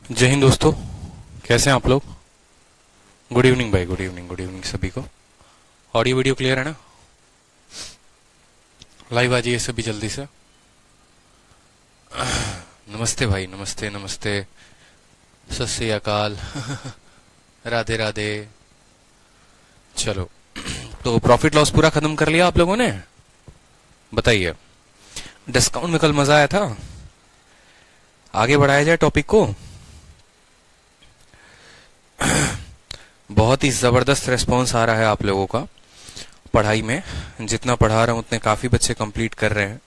जय हिंद दोस्तों, कैसे हैं आप लोग। गुड इवनिंग भाई, गुड इवनिंग सभी को। ऑडियो वीडियो क्लियर है ना। लाइव आ जाइए सभी जल्दी से। नमस्ते भाई, नमस्ते नमस्ते, सत श्री अकाल। राधे राधे। चलो, तो प्रॉफिट लॉस पूरा खत्म कर लिया आप लोगों ने। बताइए, डिस्काउंट में कल मजा आया था। आगे बढ़ाया जाए टॉपिक को। बहुत ही जबरदस्त रिस्पॉन्स आ रहा है आप लोगों का पढ़ाई में। जितना पढ़ा रहा हूं उतने काफी बच्चे कंप्लीट कर रहे हैं,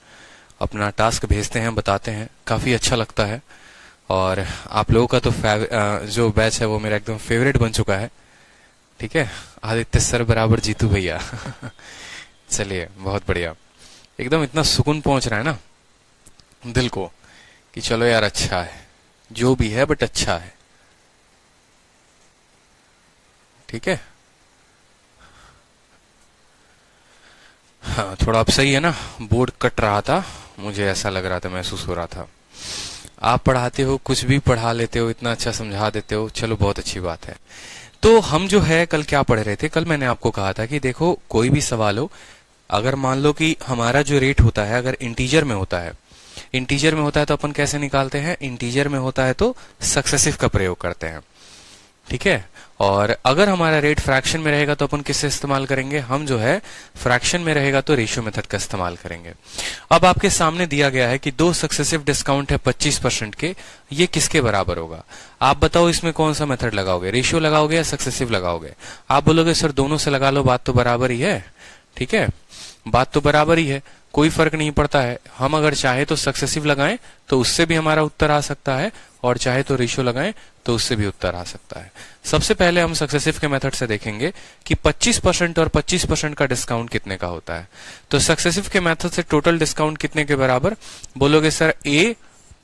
अपना टास्क भेजते हैं, बताते हैं, काफी अच्छा लगता है। और आप लोगों का तो जो बैच है वो मेरा एकदम फेवरेट बन चुका है। ठीक है, आदित्य सर बराबर जीतू भैया। चलिए, बहुत बढ़िया। एकदम इतना सुकून पहुंच रहा है ना दिल को कि चलो यार, अच्छा है जो भी है, बट अच्छा है। ठीक है, हाँ थोड़ा अब सही है ना। बोर्ड कट रहा था, मुझे ऐसा लग रहा था, महसूस हो रहा था। आप पढ़ाते हो, कुछ भी पढ़ा लेते हो, इतना अच्छा समझा देते हो, चलो बहुत अच्छी बात है। तो हम जो है कल क्या पढ़ रहे थे। कल मैंने आपको कहा था कि देखो, कोई भी सवाल हो, अगर मान लो कि हमारा जो रेट होता है अगर इंटीजर में होता है, इंटीजर में होता है तो अपन कैसे निकालते हैं। इंटीजर में होता है तो सक्सेसिव का प्रयोग करते हैं। ठीक है, और अगर हमारा रेट फ्रैक्शन में रहेगा तो अपन किससे इस्तेमाल करेंगे। हम जो है फ्रैक्शन में रहेगा तो रेशियो मेथड का इस्तेमाल करेंगे। अब आपके सामने दिया गया है कि दो सक्सेसिव डिस्काउंट है 25% के, ये किसके बराबर होगा। आप बताओ इसमें कौन सा मेथड लगाओगे, रेशियो लगाओगे या सक्सेसिव लगाओगे। आप बोलोगे सर दोनों से लगा लो, बात तो बराबर ही है। ठीक है, बात तो बराबर ही है, कोई फर्क नहीं पड़ता है। हम अगर चाहे तो सक्सेसिव लगाएं तो उससे भी हमारा उत्तर आ सकता है, और चाहे तो रेशियो लगाएं तो उससे भी उत्तर आ सकता है। सबसे पहले हम सक्सेसिव के मेथड से देखेंगे कि 25% और 25% का डिस्काउंट कितने का होता है। तो सक्सेसिव के मेथड से टोटल डिस्काउंट कितने के बराबर। बोलोगे सर A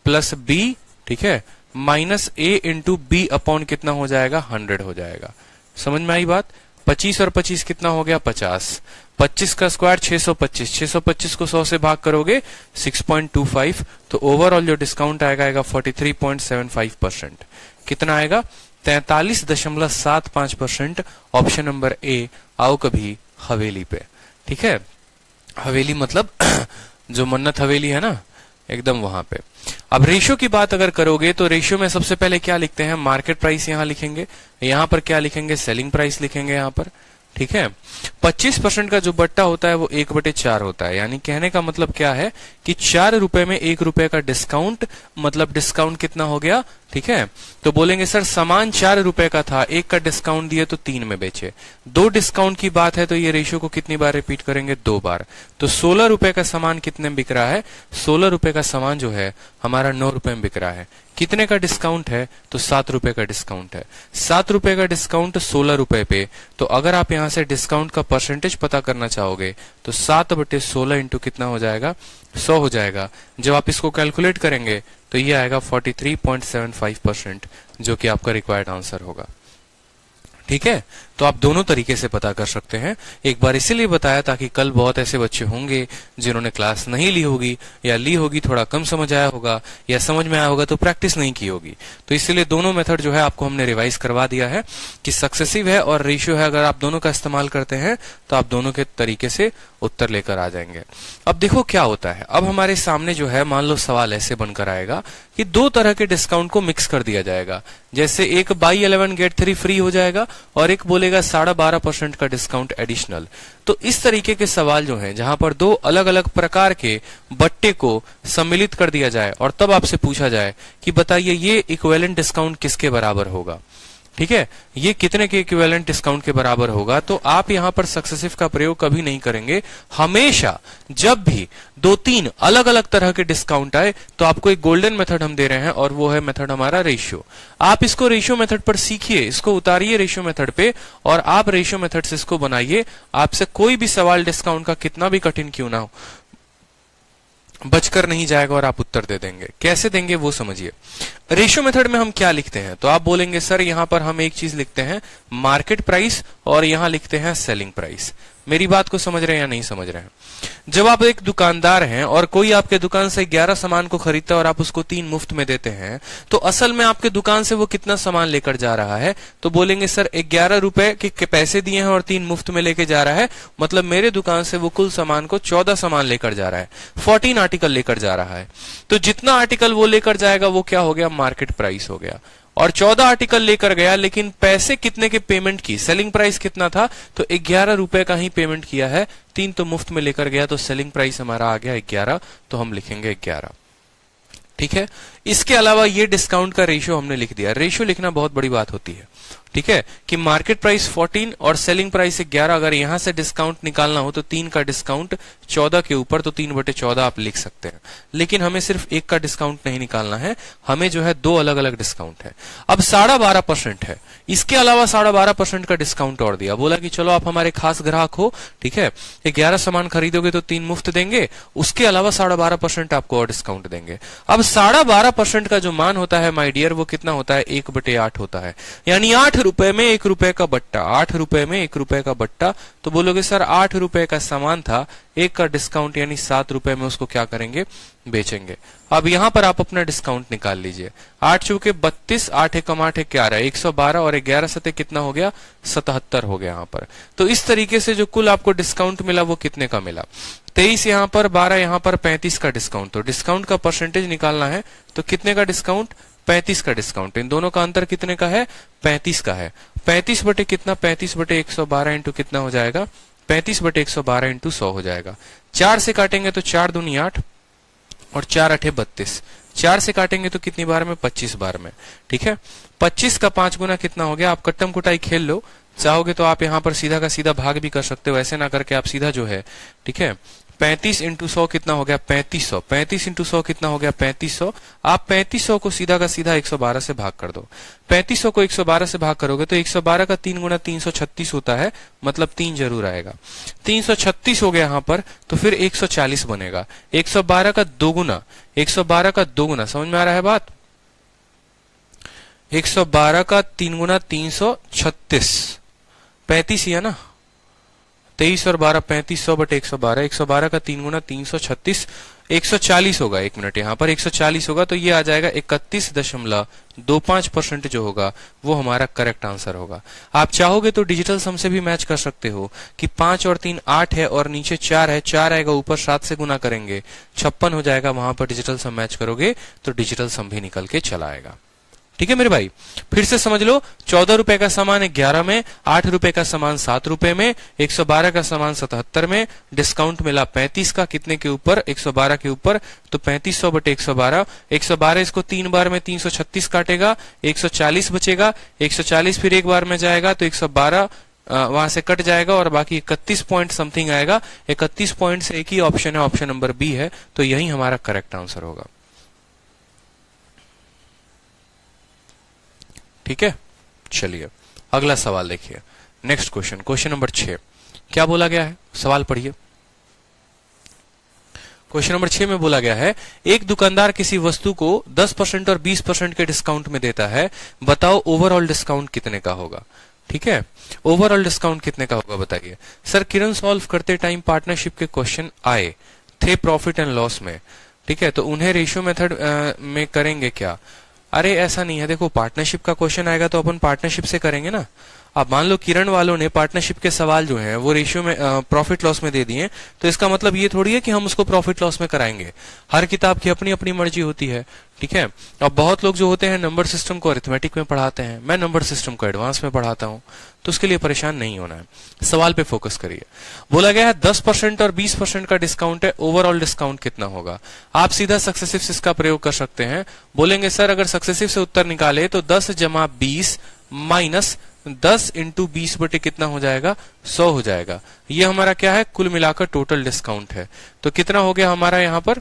प्लस B, ठीक है, minus A into B upon कितना हो जाएगा, 100 हो जाएगा। समझ में आई बात। 25 और 25 कितना हो गया, 50। 25 का स्क्वायर 625, 625 को 100 से भाग करोगे 6.25, तो ओवरऑल जो डिस्काउंट आएगा 43.75%। कितना आएगा, 43.75%। Option number A. आओ कभी हवेली पे। ठीक है, हवेली मतलब जो मन्नत हवेली है ना, एकदम वहां पे। अब रेशियो की बात अगर करोगे तो रेशियो में सबसे पहले क्या लिखते हैं, मार्केट प्राइस यहां लिखेंगे, यहां पर क्या लिखेंगे, सेलिंग प्राइस लिखेंगे यहां पर। ठीक है, 25% का जो बट्टा होता है वो 1/4 होता है। यानी कहने का मतलब क्या है कि 4 रुपए में 1 रुपए का डिस्काउंट, मतलब डिस्काउंट कितना हो गया। ठीक है, तो बोलेंगे सर सामान 4 रुपए का था, 1 का डिस्काउंट दिए तो 3 में बेचे। 2 डिस्काउंट की बात है तो ये रेशियो को कितनी बार रिपीट करेंगे, 2 बार। तो 16 रुपए का सामान कितने में बिक रहा है, 16 रुपए का सामान जो है हमारा 9 रुपए में बिक रहा है। कितने का डिस्काउंट है, तो 7 रुपए का डिस्काउंट है। 7 रुपए का डिस्काउंट 16 रुपए पे। तो अगर आप यहां से डिस्काउंट का परसेंटेज पता करना चाहोगे तो 7/16 इंटू कितना हो जाएगा, 100 हो जाएगा। जब आप इसको कैलकुलेट करेंगे तो ये आएगा 43.75%, जो कि आपका रिक्वायर्ड आंसर होगा। ठीक है, तो आप दोनों तरीके से पता कर सकते हैं। एक बार इसीलिए बताया ताकि कल बहुत ऐसे बच्चे होंगे जिन्होंने क्लास नहीं ली होगी, या ली होगी थोड़ा कम समझ आया होगा, या समझ में आया होगा तो प्रैक्टिस नहीं की होगी। तो इसलिए दोनों मेथड जो है आपको हमने रिवाइज करवा दिया है कि सक्सेसिव है और रेशियो है। अगर आप दोनों का इस्तेमाल करते हैं तो आप दोनों के तरीके से उत्तर लेकर आ जाएंगे। अब देखो क्या होता है, अब हमारे सामने जो है मान लो सवाल ऐसे बनकर आएगा कि 2 तरह के डिस्काउंट को मिक्स कर दिया जाएगा। जैसे एक बाई 11 गेट 3 फ्री हो जाएगा और एक बोलेगा 12.5% का डिस्काउंट एडिशनल। तो इस तरीके के सवाल जो हैं जहां पर 2 अलग अलग प्रकार के बट्टे को सम्मिलित कर दिया जाए और तब आपसे पूछा जाए कि बताइए ये इक्विवेलेंट डिस्काउंट किसके बराबर होगा। ठीक है, ये कितने के इक्विवेलेंट डिस्काउंट के बराबर होगा। तो आप यहां पर सक्सेसिव का प्रयोग कभी नहीं करेंगे। हमेशा जब भी 2-3 अलग अलग तरह के डिस्काउंट आए तो आपको एक गोल्डन मेथड हम दे रहे हैं, और वो है मेथड हमारा रेशियो। आप इसको रेशियो मेथड पर सीखिए, इसको उतारिए रेशियो मेथड पे, और आप रेशियो मेथड से इसको बनाइए। आपसे कोई भी सवाल डिस्काउंट का कितना भी कठिन क्यों ना हो, बचकर नहीं जाएगा और आप उत्तर दे देंगे। कैसे देंगे वो समझिए। रेशियो मेथड में हम क्या लिखते हैं, तो आप बोलेंगे सर यहां पर हम एक चीज लिखते हैं मार्केट प्राइस, और यहां लिखते हैं सेलिंग प्राइस। मेरी बात को समझ रहे हैं या नहीं समझ रहे हैं? जब आप एक दुकानदार हैं और कोई आपके दुकान से 11 सामान को खरीदता है और आप उसको 3 मुफ्त में देते हैं, तो असल में आपके दुकान से वो कितना सामान लेकर जा रहा है? तो बोलेंगे सर 11 रुपए के पैसे दिए हैं और 3 मुफ्त में लेके जा रहा है, मतलब मेरे दुकान से वो कुल सामान को 14 सामान लेकर जा रहा है, 14 आर्टिकल लेकर जा रहा है। तो जितना आर्टिकल वो लेकर जाएगा वो क्या हो गया? मार्केट प्राइस हो गया। और 14 आर्टिकल लेकर गया, लेकिन पैसे कितने के पेमेंट की? सेलिंग प्राइस कितना था? तो 11 रुपए का ही पेमेंट किया है, 3 तो मुफ्त में लेकर गया, तो सेलिंग प्राइस हमारा आ गया 11, तो हम लिखेंगे 11। ठीक है। इसके अलावा ये डिस्काउंट का रेशियो हमने लिख दिया। रेशियो लिखना बहुत बड़ी बात होती है, ठीक है, कि मार्केट प्राइस 14 और सेलिंग प्राइस 11, अगर यहां से डिस्काउंट निकालना हो तो 3 का डिस्काउंट 14 के ऊपर, तो 3/14 आप लिख सकते हैं। लेकिन हमें सिर्फ 1 का डिस्काउंट नहीं निकालना है, हमें जो है 2 अलग अलग डिस्काउंट है। अब 12.5% है, इसके अलावा 12.5% का डिस्काउंट और दिया। बोला कि चलो आप हमारे खास ग्राहक हो, ठीक है, 11 सामान खरीदोगे तो 3 मुफ्त देंगे, उसके अलावा 12.5% आपको और डिस्काउंट देंगे। अब 12.5% का जो मान होता है माय डियर, वो कितना होता है? 1/8 होता है, यानी 8 रुपए में 1 रुपए का बट्टा, 8 रुपए में 1 रुपए का बट्टा। तो बोलोगे सर 8 रुपए का सामान था, 1 का डिस्काउंट यानी 7 रुपए में उसको क्या करेंगे? बेचेंगे। अब यहां पर आप अपना डिस्काउंट निकाल लीजिए। 8 चौके 32, 8 एकम 8 11, 112 और 11 सते कितना हो गया? 77 हो गया यहां पर। तो इस तरीके से जो कुल आपको डिस्काउंट मिला वो कितने का मिला? 23 यहां पर, 12 यहां पर, 35 का डिस्काउंट। तो डिस्काउंट का परसेंटेज निकालना है तो कितने का डिस्काउंट? 35 का डिस्काउंट। इन दोनों का अंतर कितने का है? 35 का है। 35 बटे कितना? 35 बटे 112 इंटू कितना हो जाएगा? 35 बटे 112 इंटू 100 हो जाएगा। 4 से काटेंगे तो 4 दूनी 8 और 4 8 32। 4 से काटेंगे तो कितनी बार में? 25 बार में। ठीक है, 25 का 5 गुना कितना हो गया? आप कट्टम कुटाई खेल लो, चाहोगे तो आप यहां पर सीधा का सीधा भाग भी कर सकते हो, ऐसे ना करके आप सीधा जो है, ठीक है, 35 इंटू 100 कितना हो गया? 3500। 35 इंटू 100 कितना हो गया? 3500। आप 3500 को सीधा का सीधा 112 से भाग कर दो। 3500 को 112 से भाग करोगे तो 112 का 3 गुना 336 होता है, मतलब 3 जरूर आएगा। 336 हो गया यहां पर, तो फिर 140 बनेगा। 112 का 2 गुना, 112 का 2 गुना, समझ में आ रहा है बात? 112 का 3 गुना 336, 35 ही है ना, 23 और 12 3500 बटे 112, 112 का 3 गुना 336, 140 होगा। 1 मिनट, यहां पर 140 होगा, तो ये आ जाएगा 31.25% जो होगा वो हमारा करेक्ट आंसर होगा। आप चाहोगे तो डिजिटल सम से भी मैच कर सकते हो कि 5 और 3 8 है और नीचे 4 है, 4 आएगा ऊपर, 7 से गुना करेंगे 56 हो जाएगा। वहां पर डिजिटल सम मैच करोगे तो डिजिटल सम भी निकल के चला आएगा। ठीक है मेरे भाई, फिर से समझ लो। 14 रुपए का सामान है 11 में, 8 रुपए का सामान 7 रुपए में, 112 का सामान 77 में, डिस्काउंट मिला 35 का, कितने के ऊपर? 112 के ऊपर। तो 3500 बटे 112, 112 इसको 3 बार में 336 काटेगा, 140 बचेगा। 140 फिर एक बार में जाएगा तो 112 वहां से कट जाएगा और बाकी 31 पॉइंट समथिंग आएगा। 31 पॉइंट से एक ही ऑप्शन है, ऑप्शन नंबर बी है, तो यही हमारा करेक्ट आंसर होगा। ठीक है, चलिए अगला सवाल देखिए। नेक्स्ट क्वेश्चन, क्वेश्चन नंबर 6 क्या बोला गया है? सवाल पढ़िए। क्वेश्चन नंबर 6 में बोला गया है, एक दुकानदार किसी वस्तु को 10% और 20% के डिस्काउंट में देता है, बताओ ओवरऑल डिस्काउंट कितने का होगा? ठीक है, ओवरऑल डिस्काउंट कितने का होगा बताइए। सर किरण सॉल्व करते टाइम पार्टनरशिप के क्वेश्चन आए थे प्रॉफिट एंड लॉस में, ठीक है, तो उन्हें रेशियो मेथड में करेंगे क्या? अरे ऐसा नहीं है, देखो पार्टनरशिप का क्वेश्चन आएगा तो अपन पार्टनरशिप से करेंगे ना। अब मान लो किरण वालों ने पार्टनरशिप के सवाल जो हैं वो रेशियो में प्रॉफिट लॉस में दे दिए, तो इसका मतलब ये थोड़ी है कि हम उसको प्रॉफिट लॉस में कराएंगे। हर किताब की अपनी अपनी मर्जी होती है, ठीक है। अब बहुत लोग जो होते हैं नंबर सिस्टम को अरिथमेटिक में पढ़ाते हैं, मैं नंबर सिस्टम को एडवांस में पढ़ाता हूं, तो उसके लिए परेशान नहीं होना है, सवाल पे फोकस करिए। बोला गया है 10% और 20% का डिस्काउंट है, ओवरऑल डिस्काउंट कितना होगा? आप सीधा सक्सेसिव से इसका प्रयोग कर सकते हैं। बोलेंगे सर अगर सक्सेसिव से उत्तर निकाले तो 10 जमा 20 माइनस 10 इंटू 20 बटे कितना हो जाएगा? 100 हो जाएगा। ये हमारा क्या है? कुल मिलाकर टोटल डिस्काउंट है। तो कितना हो गया हमारा यहाँ पर?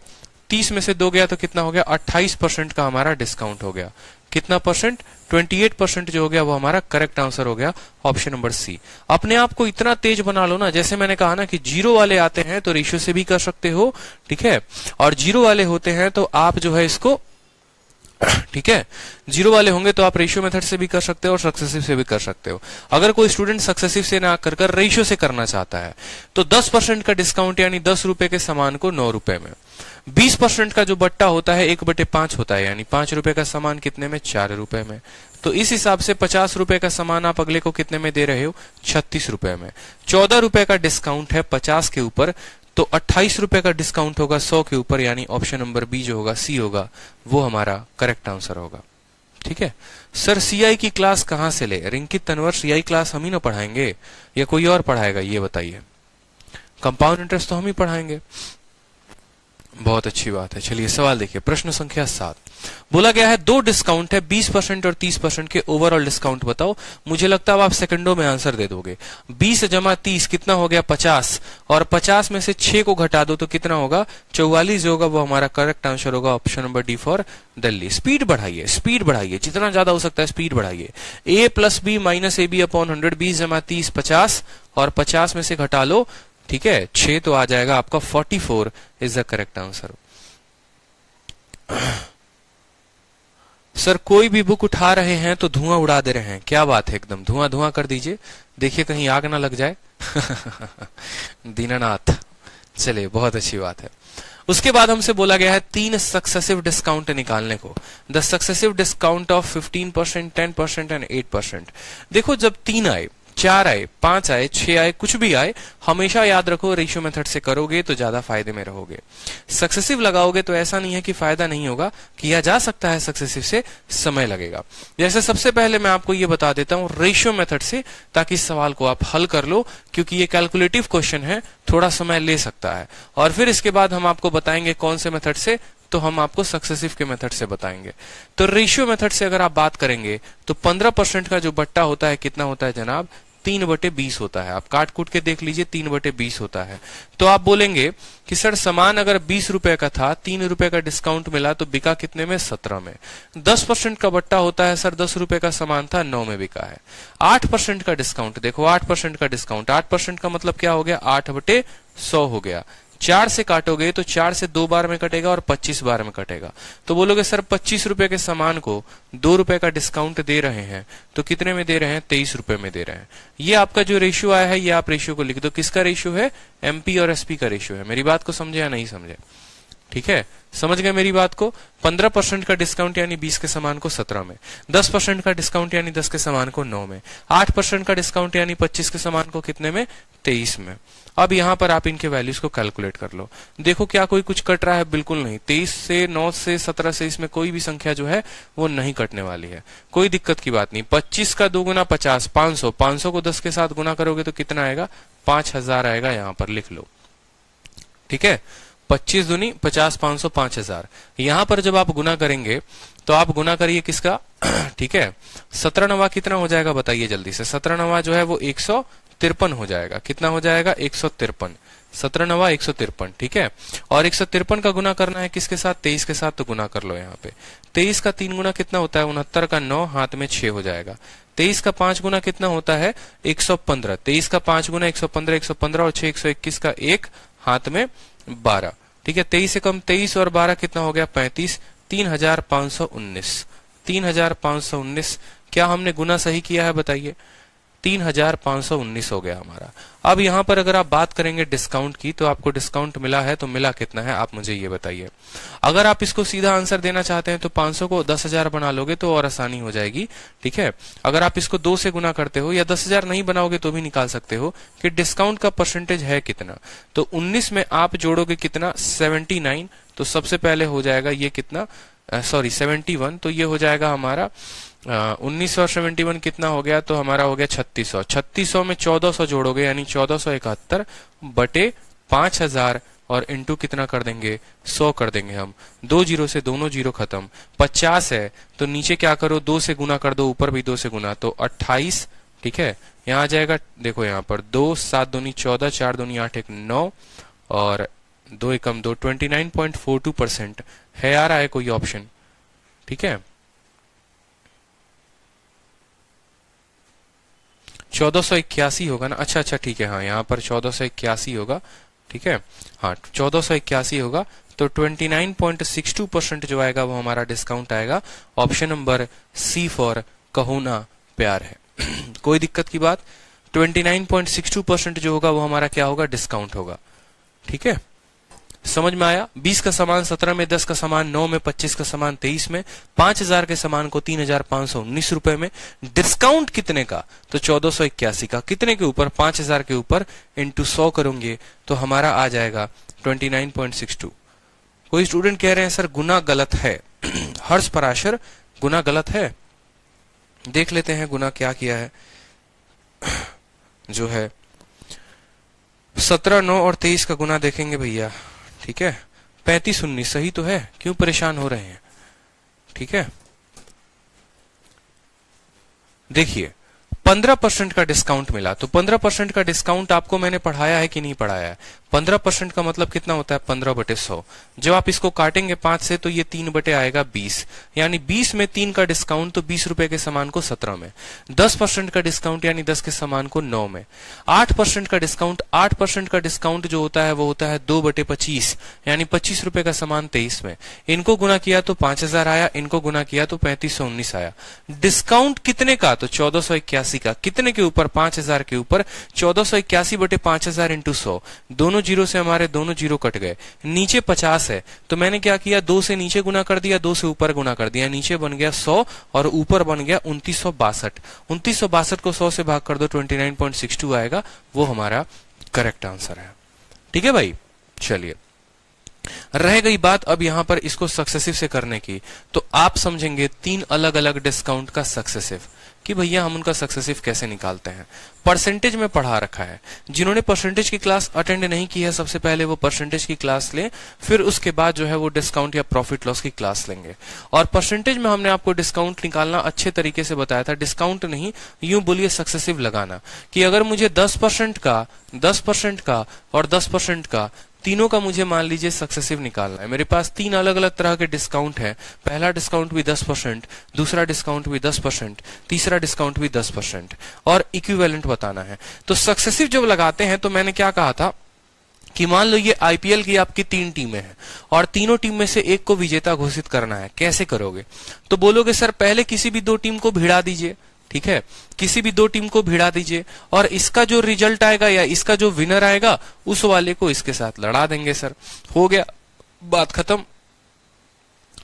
30 में से 2 गया तो कितना हो गया? 28% का हमारा डिस्काउंट हो गया। कितना परसेंट? 28% जो हो गया वो हमारा करेक्ट आंसर हो गया, ऑप्शन नंबर सी। अपने आप को इतना तेज बना लो ना, जैसे मैंने कहा ना कि जीरो वाले आते हैं तो रेशियो से भी कर सकते हो, ठीक है, और जीरो वाले होते हैं तो आप जो है इसको ठीक है, जीरो वाले होंगे तो आप रेशियो मेथड से भी कर सकते हो और सक्सेसिव से भी कर सकते हो। अगर कोई स्टूडेंट सक्सेसिव से ना कर रेशियो से करना चाहता है तो 10% का डिस्काउंट यानी 10 रुपए के सामान को 9 रुपए में, 20% का जो बट्टा होता है 1/5 होता है, यानी 5 रुपए का सामान कितने में, 4 रुपए में। तो इस हिसाब से 50 रुपए का सामान आप अगले को कितने में दे रहे हो, 36 रुपए में। 14 रुपए का डिस्काउंट है 50 के ऊपर, तो 28 रुपए का डिस्काउंट होगा 100 के ऊपर, यानी ऑप्शन नंबर बी जो होगा, सी होगा, वो हमारा करेक्ट आंसर होगा। ठीक है सर, सीआई की क्लास कहां से ले? रिंकित तनवर, सीआई क्लास हम ही ना पढ़ाएंगे या कोई और पढ़ाएगा, ये बताइए। कंपाउंड इंटरेस्ट तो हम ही पढ़ाएंगे। बहुत अच्छी बात है। चलिए सवाल देखिए, प्रश्न संख्या 7 बोला गया है 2 डिस्काउंट है 20% और 30% के, ओवरऑल डिस्काउंट बताओ। मुझे लगता है अब आप सेकंडों में आंसर दे दोगे। 20 जमा 30 कितना हो गया, 50, और 50 में से 6 को घटा दो तो कितना होगा, 44 जो होगा वो हमारा करेक्ट आंसर होगा, option number D for Delhi. Speed बढ़ाइए, स्पीड बढ़ाइए, जितना ज्यादा हो सकता है स्पीड बढ़ाइए। a plus B minus A B upon 100, 20 जमा 30 50, और 50 में से घटा लो, ठीक है, 6 तो आ जाएगा आपका 44 is the correct answer. Sir कोई भी बुक उठा रहे हैं तो धुआं उड़ा दे रहे हैं, क्या बात है, एकदम धुआं धुआं कर दीजिए, देखिए कहीं आग ना लग जाए। दीनानाथ, चलिए बहुत अच्छी बात है। उसके बाद हमसे बोला गया है 3 सक्सेसिव डिस्काउंट निकालने को। The successive discount of 15%, 10% and 8%। देखो जब 3 आए, 4 आए, 5 आए, 6 आए, कुछ भी आए, हमेशा याद रखो रेशियो मेथड से करोगे तो ज्यादा फायदे में रहोगे। सक्सेसिव लगाओगे तो ऐसा नहीं है कि फायदा नहीं होगा, किया जा सकता है सक्सेसिव से, समय लगेगा। जैसे सबसे पहले मैं आपको ये बता देता हूं रेशियो मेथड से, ताकि इस सवाल को आप हल कर लो, क्योंकि ये कैलकुलेटिव क्वेश्चन है, थोड़ा समय ले सकता है। और फिर इसके बाद हम आपको बताएंगे कौन से मेथड से, तो हम आपको सक्सेसिव के मेथड से बताएंगे। तो रेशियो मेथड से अगर आप बात करेंगे तो 15% का जो बट्टा होता है कितना होता है जनाब, 3/20 होता है। आप काट कूट के देख लीजिए, 3/20 होता है। तो आप बोलेंगे कि सर सामान अगर 20 रुपए का था, 3 रुपए का डिस्काउंट मिला तो बिका कितने में, 17 में। 10% का बट्टा होता है सर, 10 रुपए का सामान था, 9 में बिका है। 8% का डिस्काउंट, देखो 8% का डिस्काउंट, 8% का मतलब क्या हो गया, 8/100 हो गया। 4 से काटोगे तो 4 से 2 बार में कटेगा और 25 बार में कटेगा। तो बोलोगे सर 25 रुपए के सामान को 2 रुपए का डिस्काउंट दे रहे हैं तो कितने में दे रहे हैं, 23 रुपए में दे रहे हैं। ये आपका जो रेशियो आया है, ये आप रेशियो को लिख दो। किसका रेशियो है, एमपी और एसपी का रेशियो है। मेरी बात को समझे या नहीं समझे, ठीक है, समझ गए मेरी बात को। 15% का डिस्काउंट यानी 20 के सामान को 17 में, 10% का डिस्काउंट यानी 10 के सामान को 9 में, 8% का डिस्काउंट यानी 25 के सामान को कितने में, 23 में। अब यहां पर आप इनके वैल्यूज को कैलकुलेट कर लो। देखो क्या कोई कुछ कट रहा है, बिल्कुल नहीं। 23 से, 9 से, 17 से, इसमें कोई भी संख्या जो है वो नहीं कटने वाली है, कोई दिक्कत की बात नहीं। 25 का 2 गुना 50, 500, 500 को 10 के साथ गुना करोगे तो कितना आएगा, 5000 आएगा, यहां पर लिख लो, ठीक है। 25 दूनी 50, 500, 5000। यहां पर जब आप गुना करेंगे तो आप गुना करिए किसका, ठीक है, 17 नवा कितना हो जाएगा बताइए जल्दी से। 17 नवा जो है वो 153 हो जाएगा। कितना हो जाएगा, 153। 17 नवा 153, ठीक है। और 153 का गुना करना है किसके साथ, 23 के साथ, तो गुना कर लो यहाँ पे। 23 का 3 गुना कितना होता है, 69 का 9, हाथ में 6 हो जाएगा। 23 का 5 गुना कितना होता है, 115। 23 का 5 गुना 115, 115 और 6 121 का 1, हाथ में 12, ठीक है। 23 से कम 23 और 12 कितना हो गया, 35। 3519, 3519। क्या हमने गुना सही किया है बताइए, 3519 हो गया हमारा। अब यहां पर अगर आप बात करेंगे डिस्काउंट की, तो आपको डिस्काउंट मिला है, तो मिला कितना है आप मुझे ये बताइए। अगर आप इसको सीधा आंसर देना चाहते हैं तो 500 को 10,000 बना लोगे तो और आसानी हो जाएगी, ठीक है। अगर आप इसको 2 से गुना करते हो या 10,000 नहीं बनाओगे तो भी निकाल सकते हो कि डिस्काउंट का परसेंटेज है कितना। तो 19 में आप जोड़ोगे कितना, 79। तो सबसे पहले हो जाएगा ये कितना, सॉरी 71, तो ये हो जाएगा हमारा 19 और 71 कितना हो गया, तो हमारा हो गया 3600। 3600 में 1400 जोड़ोगे यानी 1471 बटे 5000 और इंटू कितना कर देंगे, 100 कर देंगे हम। 2 जीरो से दोनों जीरो खत्म। 50 है तो नीचे क्या करो, 2 से गुना कर दो, ऊपर भी 2 से गुना, तो 28, ठीक है। यहाँ आ जाएगा, देखो यहाँ पर 2, 7 दूनी 14, 4 दूनी 8, 1 9 और 2 एकम 2, 29.42% है। आ रहा है कोई ऑप्शन, ठीक है। 1481 होगा ना, अच्छा अच्छा ठीक है, हाँ यहाँ पर 1481 होगा, ठीक है। हाँ, 1481 होगा, तो 29.62% जो आएगा वो हमारा डिस्काउंट आएगा। ऑप्शन नंबर सी फॉर कहो ना प्यार है। कोई दिक्कत की बात? 29.62% जो होगा वो हमारा क्या होगा? डिस्काउंट होगा। ठीक है, समझ में आया? 20 का सामान 17 में, 10 का सामान 9 में, 25 का सामान 23 में, 5000 के सामान को 3519 रुपए में। डिस्काउंट कितने का? तो 1481 का। कितने के ऊपर? 5000 के ऊपर, इंटू 100 करोगे तो हमारा आ जाएगा 29.62। कोई स्टूडेंट कह रहे हैं सर गुना गलत है। हर्ष पराशर, गुना गलत है? देख लेते हैं गुना क्या किया है। जो है 17, 9 और 23 का गुना देखेंगे भैया। ठीक है, 3519 सही तो है, क्यों परेशान हो रहे हैं? ठीक है, देखिए 15% का डिस्काउंट मिला, तो 15% का डिस्काउंट आपको मैंने पढ़ाया है कि नहीं पढ़ाया है? 15% का मतलब कितना होता है? 15/100। जब आप इसको काटेंगे 5 से तो ये 3 बटे आएगा 20, यानी 20 में 3 का डिस्काउंट, तो 20 रुपए के सामान को 17 में। 10% का डिस्काउंट यानी 10 के सामान को 9 में। 8% का डिस्काउंट, 8% का डिस्काउंट जो होता है वो होता है 2/25, यानी 25 रुपए का सामान 23 में। इनको गुना किया तो 5000 आया, इनको गुना किया तो 3519 आया। डिस्काउंट कितने का? तो 1481 का। कितने के ऊपर? 5000 के ऊपर। 1481/5000 इंटू 100। दोनों जीरो से हमारे दोनों जीरो कट गए। नीचे 50 है, तो मैंने क्या किया? 2 से नीचे गुना कर दिया, 2 से ऊपर गुना कर दिया। नीचे बन गया 100 और ऊपर बन गया 2962। 2962 को 100 से भाग कर दो, 29.62 आएगा। वो हमारा करेक्ट आंसर है। ठीक है भाई, चलिए रह गई बात अब यहां पर इसको सक्सेसिव से करने की। तो आप समझेंगे 3 अलग अलग डिस्काउंट का सक्सेसिव, कि भैया हम उनका सक्सेसिव कैसे निकालते हैं। परसेंटेज में पढ़ा रखा है। जिन्होंने परसेंटेज की क्लास अटेंड नहीं की है, सबसे पहले वो परसेंटेज की क्लास लें, फिर उसके बाद जो है वो डिस्काउंट या प्रॉफिट लॉस की क्लास लेंगे। और परसेंटेज में हमने आपको डिस्काउंट निकालना अच्छे तरीके से बताया था। डिस्काउंट नहीं, यूं बोलिए सक्सेसिव लगाना, कि अगर मुझे 10% का, 10% का और 10% का, तीनों का मुझे मान लीजिए सक्सेसिव निकालना है। मेरे पास 3 अलग अलग तरह के डिस्काउंट है। पहला डिस्काउंट भी 10%, दूसरा डिस्काउंट भी 10%, तीसरा डिस्काउंट भी 10%, और इक्विवेलेंट बताना है। तो सक्सेसिव जब लगाते हैं तो मैंने क्या कहा था कि मान लो ये आईपीएल की आपकी 3 टीमें हैं और तीनों टीम में से एक को विजेता घोषित करना है। कैसे करोगे? तो बोलोगे सर पहले किसी भी 2 टीम को भिड़ा दीजिए। ठीक है, किसी भी 2 टीम को भिड़ा दीजिए और इसका जो रिजल्ट आएगा या इसका जो विनर आएगा उस वाले को इसके साथ लड़ा देंगे। सर हो गया, बात खत्म।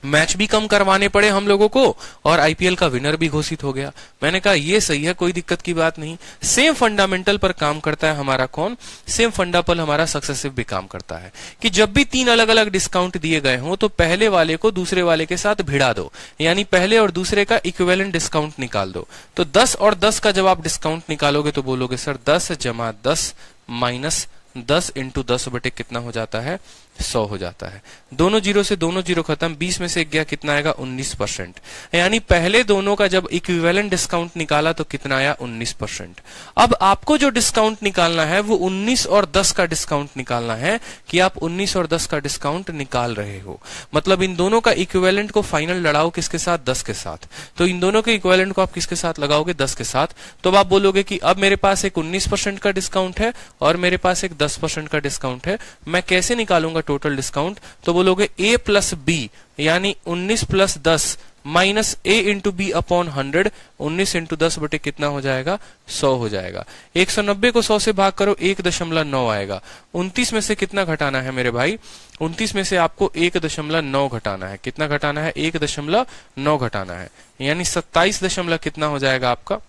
मैच भी कम करवाने पड़े हम लोगों को और आईपीएल का विनर भी घोषित हो गया। मैंने कहा ये सही है, कोई दिक्कत की बात नहीं। सेम फंडामेंटल पर काम करता है हमारा कौन? सेम फंडा पर हमारा सक्सेसिव भी काम करता है कि जब भी 3 अलग अलग डिस्काउंट दिए गए हों तो पहले वाले को दूसरे वाले के साथ भिड़ा दो, यानी पहले और दूसरे का इक्विवेलेंट डिस्काउंट निकाल दो। तो 10 और 10 का जब आप डिस्काउंट निकालोगे तो बोलोगे सर 10 जमा 10 माइनस 10 इंटू 10 बटे कितना हो जाता है? 100 हो जाता है। दोनों जीरो से दोनों जीरो खत्म, 20 में से गया कितना आएगा? 19%। यानी पहले दोनों का जब इक्विवेलेंट डिस्काउंट निकाला तो कितना आया? 19%। अब आपको जो डिस्काउंट निकालना है वो 19 और 10 का डिस्काउंट निकालना है, कि आप 19 और 10 का डिस्काउंट निकाल रहे हो। मतलब इन दोनों का इक्विवेलेंट को फाइनल लड़ाओ किसके साथ? 10 के साथ। तो इन दोनों के इक्विवेलेंट को आप किसके साथ लगाओगे? 10 के साथ। तो आप बोलोगे कि अब मेरे पास एक 19% का डिस्काउंट है और मेरे पास एक 10% का डिस्काउंट है, मैं कैसे निकालूंगा टोटल डिस्काउंट? तो बोलोगे a प्लस बी, यानी 19 plus 10 minus a into B upon 100। 19 into 10 बटे कितना हो जाएगा? 100 हो जाएगा। 190 को 100 से भाग करो, 1.9 आएगा। 29 में से कितना घटाना है मेरे भाई? 29 में से आपको 1.9 घटाना है। कितना घटाना है? 1.9 घटाना है, यानी 27 कितना हो जाएगा आपका?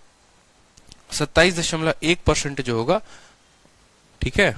27.1% जो होगा। ठीक है,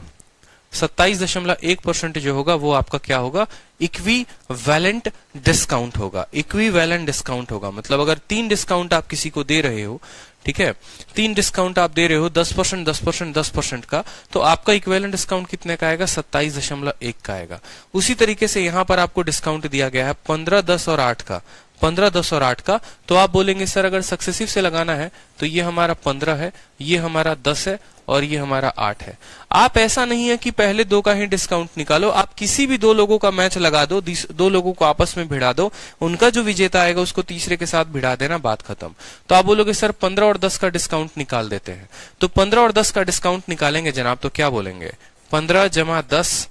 27.1% जो होगा वो आपका क्या होगा? इक्विवेलेंट डिस्काउंट होगा। इक्विवेलेंट डिस्काउंट होगा मतलब अगर 3 डिस्काउंट आप किसी को दे रहे हो, ठीक है, 3 डिस्काउंट आप दे रहे हो 10%, 10%, 10% का, तो आपका इक्विवेलेंट डिस्काउंट कितने का आएगा? 27.1 का आएगा। उसी तरीके से यहां पर आपको डिस्काउंट दिया गया है 15, 10 और 8 का। 15, 10 और 8 का, तो आप बोलेंगे सर अगर सक्सेसिव से लगाना है तो ये हमारा 15 है, ये हमारा 10 है और ये हमारा 8 है। आप ऐसा नहीं है कि पहले 2 का ही डिस्काउंट निकालो, आप किसी भी 2 लोगों का मैच लगा दो, 2 लोगों को आपस में भिड़ा दो, उनका जो विजेता आएगा उसको तीसरे के साथ भिड़ा देना, बात खत्म। तो आप बोलोगे सर 15 और 10 का डिस्काउंट निकाल देते हैं। तो 15 और 10 का डिस्काउंट निकालेंगे जनाब तो क्या बोलेंगे? 15 जमा 10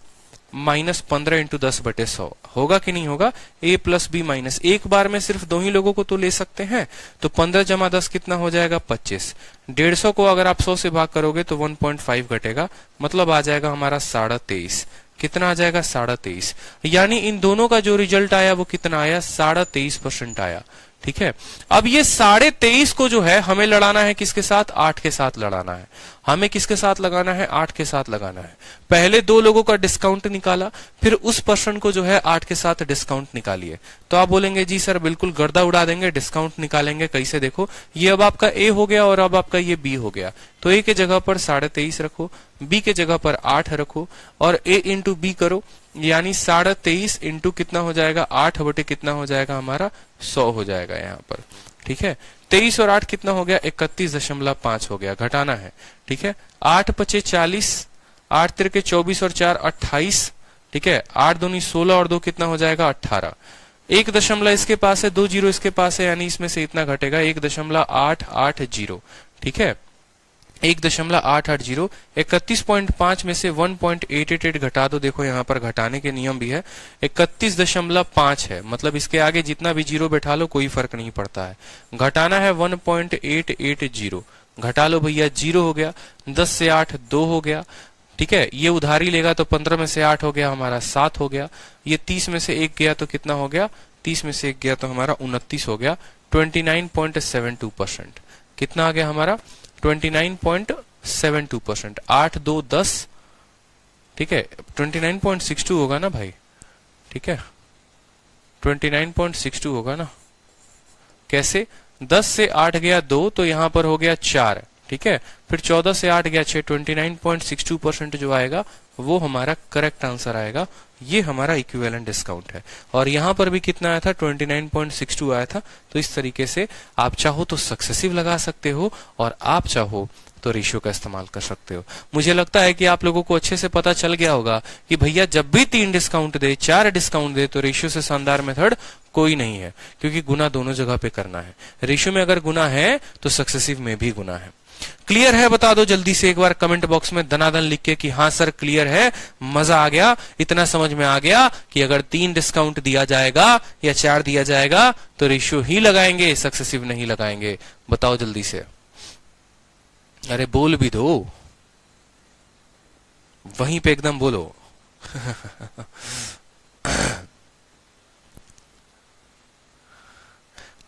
माइनस 15 इंटू 10/100 होगा कि नहीं होगा? a प्लस बी माइनस, एक बार में सिर्फ 2 ही लोगों को तो ले सकते हैं, तो 15 जमा 10 कितना हो जाएगा? 25। 150 को अगर आप 100 से भाग करोगे तो 1.5 घटेगा, मतलब आ जाएगा हमारा 23.5। कितना आ जाएगा? 23.5। यानी इन दोनों का जो रिजल्ट आया वो कितना आया? 23.5% आया। ठीक है, अब ये 23.5 को जो है हमें लड़ाना है किसके साथ? 8 के साथ लड़ाना है। हमें किसके साथ लगाना है? 8 के साथ लगाना है। पहले 2 लोगों का डिस्काउंट निकाला, फिर उस पर्सन को जो है 8 के साथ डिस्काउंट निकालिए। तो आप बोलेंगे जी सर बिल्कुल गर्दा उड़ा देंगे, डिस्काउंट निकालेंगे कैसे? देखो ये अब आपका ए हो गया और अब आपका ये बी हो गया, तो ए के जगह पर 23.5 रखो, बी के जगह पर 8 रखो और ए इंटू बी करो, यानी 23.5 इंटू कितना हो जाएगा? 8 बटे कितना हो जाएगा हमारा? 100 हो जाएगा यहाँ पर। ठीक है, 23 और 8 कितना हो गया? 31.5 हो गया, घटाना है। ठीक है, 8 पचे 40, 8 तिरके 24 और 4 28। ठीक है, 8 दूनी 16 और 2 कितना हो जाएगा? 18। 1 दशमलव इसके पास है, 2 जीरो इसके पास है, यानी इसमें से इतना घटेगा 1.880। ठीक है, 1.880। 31.5 में से 1.888 घटा दो, देखो यहाँ पर घटाने के नियम भी है। 31.5 है, मतलब इसके आगे जितना भी जीरो बैठा लो कोई फर्क नहीं पड़ता है। घटाना है 1.880, घटा लो भैया, 0 हो गया। 10 से 8 2 हो गया। ठीक है, ये उधारी लेगा तो 15 में से 8 हो गया हमारा 7 हो गया। ये 30 में से 1 गया तो कितना हो गया? 30 में से 1 गया तो हमारा 29 हो गया। 29.72%। कितना आ गया हमारा? 29.72%। 8 2 10। ठीक है, 29.62 होगा ना भाई? ठीक है, 29.62 होगा ना? कैसे? 10 से 8 गया 2, तो यहां पर हो गया 4। ठीक है, फिर 14 से 8 गया 6। 29.62% जो आएगा वो हमारा करेक्ट आंसर आएगा। ये हमारा इक्विवेलेंट डिस्काउंट है। और यहां पर भी कितना आया था? 29.62 आया था। तो इस तरीके से आप चाहो तो सक्सेसिव लगा सकते हो और आप चाहो तो रेशियो का इस्तेमाल कर सकते हो। मुझे लगता है कि आप लोगों को अच्छे से पता चल गया होगा कि भैया जब भी 3 डिस्काउंट दे, 4 डिस्काउंट दे, तो रेशियो से शानदार मेथड कोई नहीं है, क्योंकि गुना दोनों जगह पे करना है। रेशियो में अगर गुना है तो सक्सेसिव में भी गुना है। क्लियर है? बता दो जल्दी से एक बार कमेंट बॉक्स में दनादन लिख के कि हाँ सर क्लियर है, मजा आ गया, इतना समझ में आ गया कि अगर 3 डिस्काउंट दिया जाएगा या 4 दिया जाएगा तो रेशियो ही लगाएंगे, सक्सेसिव नहीं लगाएंगे। बताओ जल्दी से, अरे बोल भी दो, वहीं पे एकदम बोलो।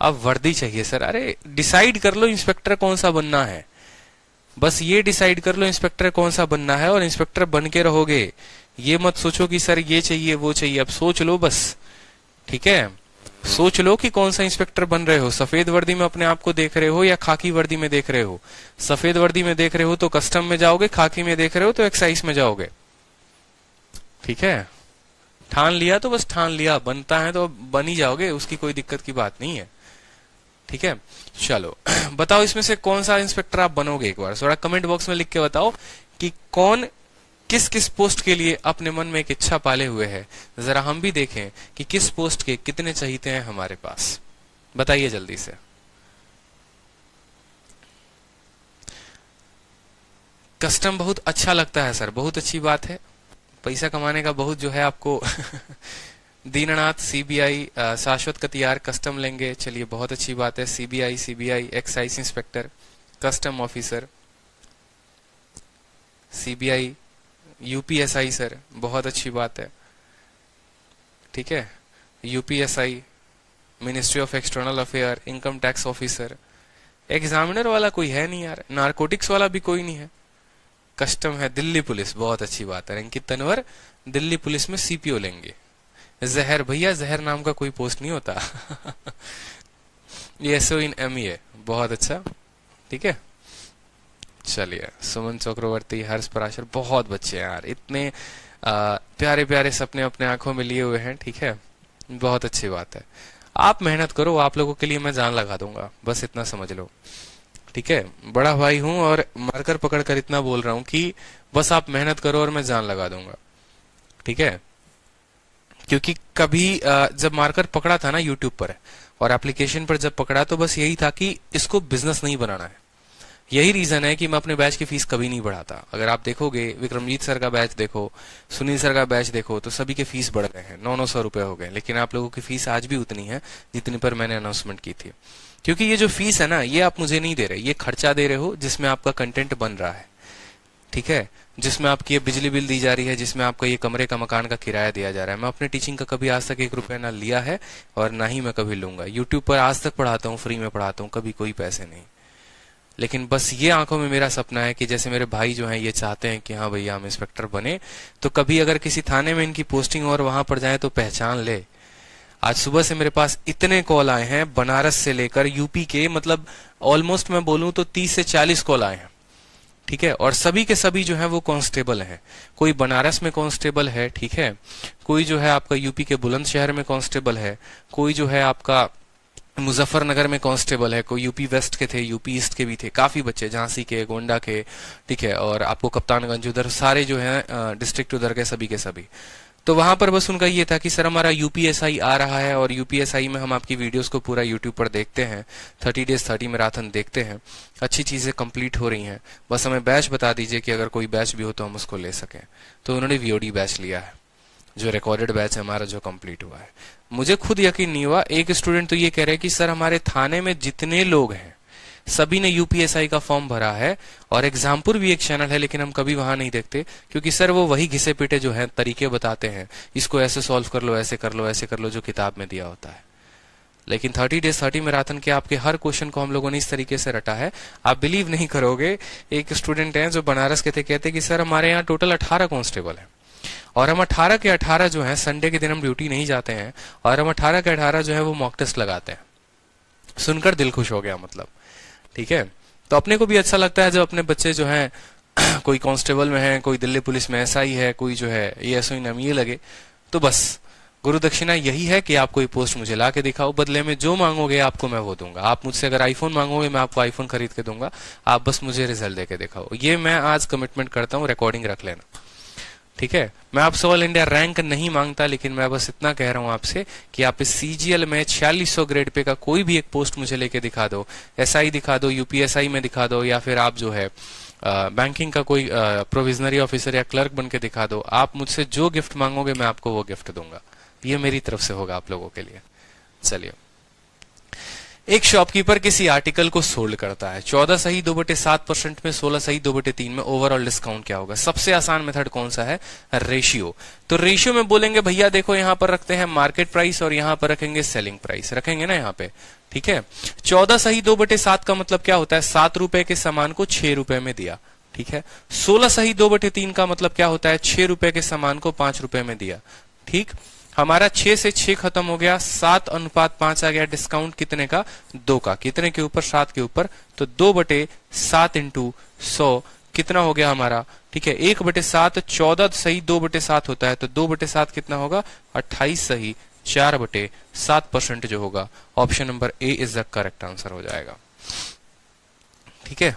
अब वर्दी चाहिए सर। अरे डिसाइड कर लो इंस्पेक्टर कौन सा बनना है, बस ये डिसाइड कर लो इंस्पेक्टर कौन सा बनना है, और इंस्पेक्टर बन के रहोगे। ये मत सोचो कि सर ये चाहिए वो चाहिए, अब सोच लो बस। ठीक है, सोच लो कि कौन सा इंस्पेक्टर बन रहे हो। सफेद वर्दी में अपने आप को देख रहे हो या खाकी वर्दी में देख रहे हो? सफेद वर्दी में देख रहे हो तो कस्टम में जाओगे, खाकी में देख रहे हो तो एक्साइज में जाओगे। ठीक है, ठान लिया तो बस ठान लिया, बनता है तो बन ही जाओगे, उसकी कोई दिक्कत की बात नहीं है। ठीक है, चलो बताओ इसमें से कौन सा इंस्पेक्टर आप बनोगे। एक बार थोड़ा कमेंट बॉक्स में लिख के बताओ कि कौन किस किस पोस्ट के लिए अपने मन में एक इच्छा पाले हुए है। जरा हम भी देखें कि किस पोस्ट के कितने चहीते हैं हमारे पास। बताइए जल्दी से। कस्टम बहुत अच्छा लगता है सर, बहुत अच्छी बात है। पैसा कमाने का बहुत जो है आपको दीनानाथ, सीबीआई, शाश्वत कतियार कस्टम लेंगे, चलिए बहुत अच्छी बात है। CBI excise inspector, custom officer, CBI, UPSI sir, बहुत अच्छी बात है। ठीक है, UPSI, ministry of external affair, income tax officer. Examiner वाला कोई है नहीं यार, नारकोटिक्स वाला भी कोई नहीं है। कस्टम है, दिल्ली पुलिस, बहुत अच्छी बात है। अंकित तनवर दिल्ली पुलिस में सीपीओ लेंगे। जहर, भैया जहर नाम का कोई पोस्ट नहीं होता। एसओ इन एमईए, बहुत अच्छा। ठीक है, चलिए सुमन चक्रवर्ती, हर्ष पराशर, बहुत बच्चे हैं यार, इतने प्यारे प्यारे सपने अपने आंखों में लिए हुए हैं। ठीक है, बहुत अच्छी बात है। आप मेहनत करो, आप लोगों के लिए मैं जान लगा दूंगा, बस इतना समझ लो। ठीक है, बड़ा भाई हूं और मार्कर पकड़ कर इतना बोल रहा हूं कि बस आप मेहनत करो और मैं जान लगा दूंगा। ठीक है, क्योंकि कभी जब मार्कर पकड़ा था ना यूट्यूब पर और एप्लीकेशन पर जब पकड़ा, तो बस यही था कि इसको बिजनेस नहीं बनाना है, यही रीजन है कि मैं अपने बैच की फीस कभी नहीं बढ़ाता। अगर आप देखोगे विक्रमजीत सर का बैच देखो, सुनील सर का बैच देखो, तो सभी के फीस बढ़ गए हैं, 900 रुपए हो गए, लेकिन आप लोगों की फीस आज भी उतनी है जितनी पर मैंने अनाउंसमेंट की थी। क्योंकि ये जो फीस है ना, ये आप मुझे नहीं दे रहे, ये खर्चा दे रहे हो जिसमें आपका कंटेंट बन रहा है, ठीक है, जिसमें आपकी ये बिजली बिल दी जा रही है, जिसमें आपका ये कमरे का मकान का किराया दिया जा रहा है। मैं अपने टीचिंग का कभी आज तक 1 रुपया ना लिया है और ना ही मैं कभी लूंगा। यूट्यूब पर आज तक पढ़ाता हूँ, फ्री में पढ़ाता हूँ, कभी कोई पैसे नहीं। लेकिन बस ये आंखों में मेरा सपना है कि जैसे मेरे भाई जो हैं ये चाहते हैं कि हाँ भैया हम इंस्पेक्टर बने, तो कभी अगर किसी थाने में इनकी पोस्टिंग और वहां पर जाए तो पहचान ले। आज सुबह से मेरे पास इतने कॉल आए हैं, बनारस से लेकर यूपी के, मतलब ऑलमोस्ट मैं बोलूं तो 30 से 40 कॉल आए हैं, ठीक है। और सभी के सभी जो है वो कांस्टेबल हैं। कोई बनारस में कांस्टेबल है, ठीक है, कोई जो है आपका यूपी के बुलंदशहर में कांस्टेबल है, कोई जो है आपका मुजफ्फरनगर में कांस्टेबल है, कोई यूपी वेस्ट के थे, यूपी ईस्ट के भी थे, काफी बच्चे, झांसी के, गोंडा के, ठीक है, और आपको कप्तानगंज, उधर सारे जो है डिस्ट्रिक्ट उधर के सभी के सभी। तो वहां पर बस उनका ये था कि सर हमारा यूपीएसआई आ रहा है और यूपीएसआई में हम आपकी वीडियोस को पूरा यूट्यूब पर देखते हैं, 30 डेज 30 मैराथन देखते हैं, अच्छी चीजें कंप्लीट हो रही हैं, बस हमें बैच बता दीजिए कि अगर कोई बैच भी हो तो हम उसको ले सकें। तो उन्होंने वीओडी बैच लिया है, जो रिकॉर्डेड बैच है हमारा, जो कंप्लीट हुआ है। मुझे खुद यकीन नहीं हुआ। एक स्टूडेंट तो ये कह रहे हैं कि सर हमारे थाने में जितने लोग हैं सभी ने यूपीएसआई का फॉर्म भरा है, और एग्जामपुर भी एक चैनल है लेकिन हम कभी वहां नहीं देखते, क्योंकि सर वो वही घिसे पिटे जो है तरीके बताते हैं, इसको ऐसे सॉल्व कर लो, ऐसे कर लो, ऐसे कर लो, जो किताब में दिया होता है। लेकिन 30 डेज 30 मैराथन के आपके हर क्वेश्चन को हम लोगों ने इस तरीके से रटा है, आप बिलीव नहीं करोगे। एक स्टूडेंट है जो बनारस के थे, कहते कि सर हमारे यहाँ टोटल 18 कांस्टेबल है और हम 18 के 18 जो है संडे के दिन हम ड्यूटी नहीं जाते हैं, और हम 18 के 18 जो है वो मॉक टेस्ट लगाते हैं। सुनकर दिल खुश हो गया, मतलब ठीक है। तो अपने को भी अच्छा लगता है जब अपने बच्चे जो हैं कोई कांस्टेबल में है, कोई दिल्ली पुलिस में एसआई है, कोई जो है एएसआई नाम ये लगे। तो बस गुरु दक्षिणा यही है कि आप कोई पोस्ट मुझे ला के दिखाओ, बदले में जो मांगोगे आपको मैं वो दूंगा। आप मुझसे अगर आईफोन मांगोगे मैं आपको आईफोन खरीद के दूंगा, आप बस मुझे रिजल्ट देके दिखाओ। ये मैं आज कमिटमेंट करता हूँ, रिकॉर्डिंग रख लेना, ठीक है। मैं आपसे ऑल इंडिया रैंक नहीं मांगता, लेकिन मैं बस इतना कह रहा हूं आपसे कि आप इस सीजीएल में 4600 ग्रेड पे का कोई भी एक पोस्ट मुझे लेके दिखा दो, एसआई दिखा दो, यूपीएसआई में दिखा दो, या फिर आप जो है बैंकिंग का कोई प्रोविजनरी ऑफिसर या क्लर्क बन के दिखा दो। आप मुझसे जो गिफ्ट मांगोगे मैं आपको वो गिफ्ट दूंगा। ये मेरी तरफ से होगा आप लोगों के लिए। चलिए, एक शॉपकीपर किसी आर्टिकल को सोल्ड करता है, 14 सही 2/7% में, 16 सही 2/3 में, ओवरऑल डिस्काउंट क्या होगा? सबसे आसान मेथड कौन सा है? रेशियो। तो रेशियो में बोलेंगे भैया देखो यहां पर रखते हैं मार्केट प्राइस और यहां पर रखेंगे सेलिंग प्राइस, रखेंगे ना यहाँ पे, ठीक है। 14 सही 2/7 का मतलब क्या होता है? 7 रुपए के सामान को 6 रुपए में दिया, ठीक है। 16 सही 2/3 का मतलब क्या होता है? 6 रुपए के सामान को 5 रुपए में दिया, ठीक। हमारा 6 से 6 खत्म हो गया, 7:5 आ गया। डिस्काउंट कितने का? 2 का। कितने के ऊपर? 7 के ऊपर। तो 2/7 इंटू 100 कितना हो गया हमारा? ठीक है, 1/7 14 सही 2/7 होता है, तो 2/7 कितना होगा? 28 सही 4/7% जो होगा। Option number A is the correct answer हो जाएगा, ठीक है।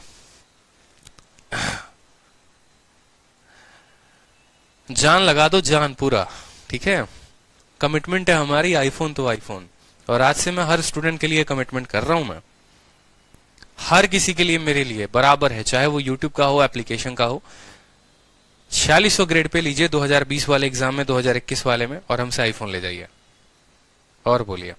जान लगा दो, जान पूरा, ठीक है। कमिटमेंट है हमारी, आईफोन तो आईफोन, और आज से मैं हर स्टूडेंट के लिए कमिटमेंट कर रहा हूं। मैं हर किसी के लिए, मेरे लिए बराबर है, चाहे वो यूट्यूब का हो, एप्लीकेशन का हो। 4600 ग्रेड पे लीजिए 2020 वाले एग्जाम में, 2021 वाले में, और हमसे आईफोन ले जाइए। और बोलिए।